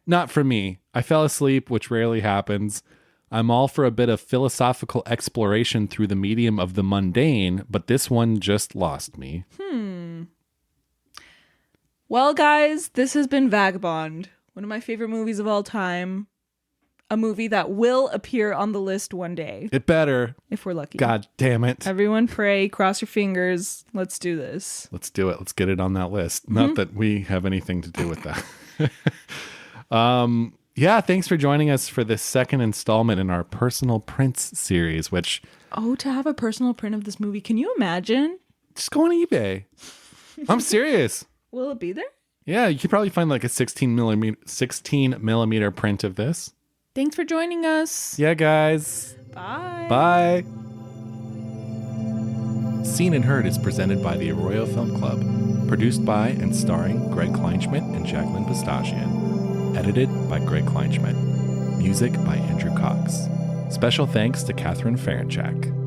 Speaker 2: Not for me. I fell asleep, which rarely happens. I'm all for a bit of philosophical exploration through the medium of the mundane, but this one just lost me.
Speaker 1: Well, guys, this has been Vagabond, one of my favorite movies of all time. A movie that will appear on the list one day.
Speaker 2: It better.
Speaker 1: If we're lucky.
Speaker 2: God damn it.
Speaker 1: Everyone pray, cross your fingers. Let's do this.
Speaker 2: Let's do it. Let's get it on that list. Not that we have anything to do with that. Yeah, thanks for joining us for this second installment in our personal prints series, which...
Speaker 1: Oh, to have a personal print of this movie. Can you imagine?
Speaker 2: Just go on eBay. I'm serious.
Speaker 1: Will it be there?
Speaker 2: Yeah, you could probably find like a 16 millimeter print of this.
Speaker 1: Thanks for joining us.
Speaker 2: Yeah, guys.
Speaker 1: Bye.
Speaker 2: Bye. Seen and Heard is presented by the Arroyo Film Club. Produced by and starring Greg Kleinschmidt and Jacqueline Pistachian. Edited by Greg Kleinschmidt. Music by Andrew Cox. Special thanks to Kathryn Ferentchak.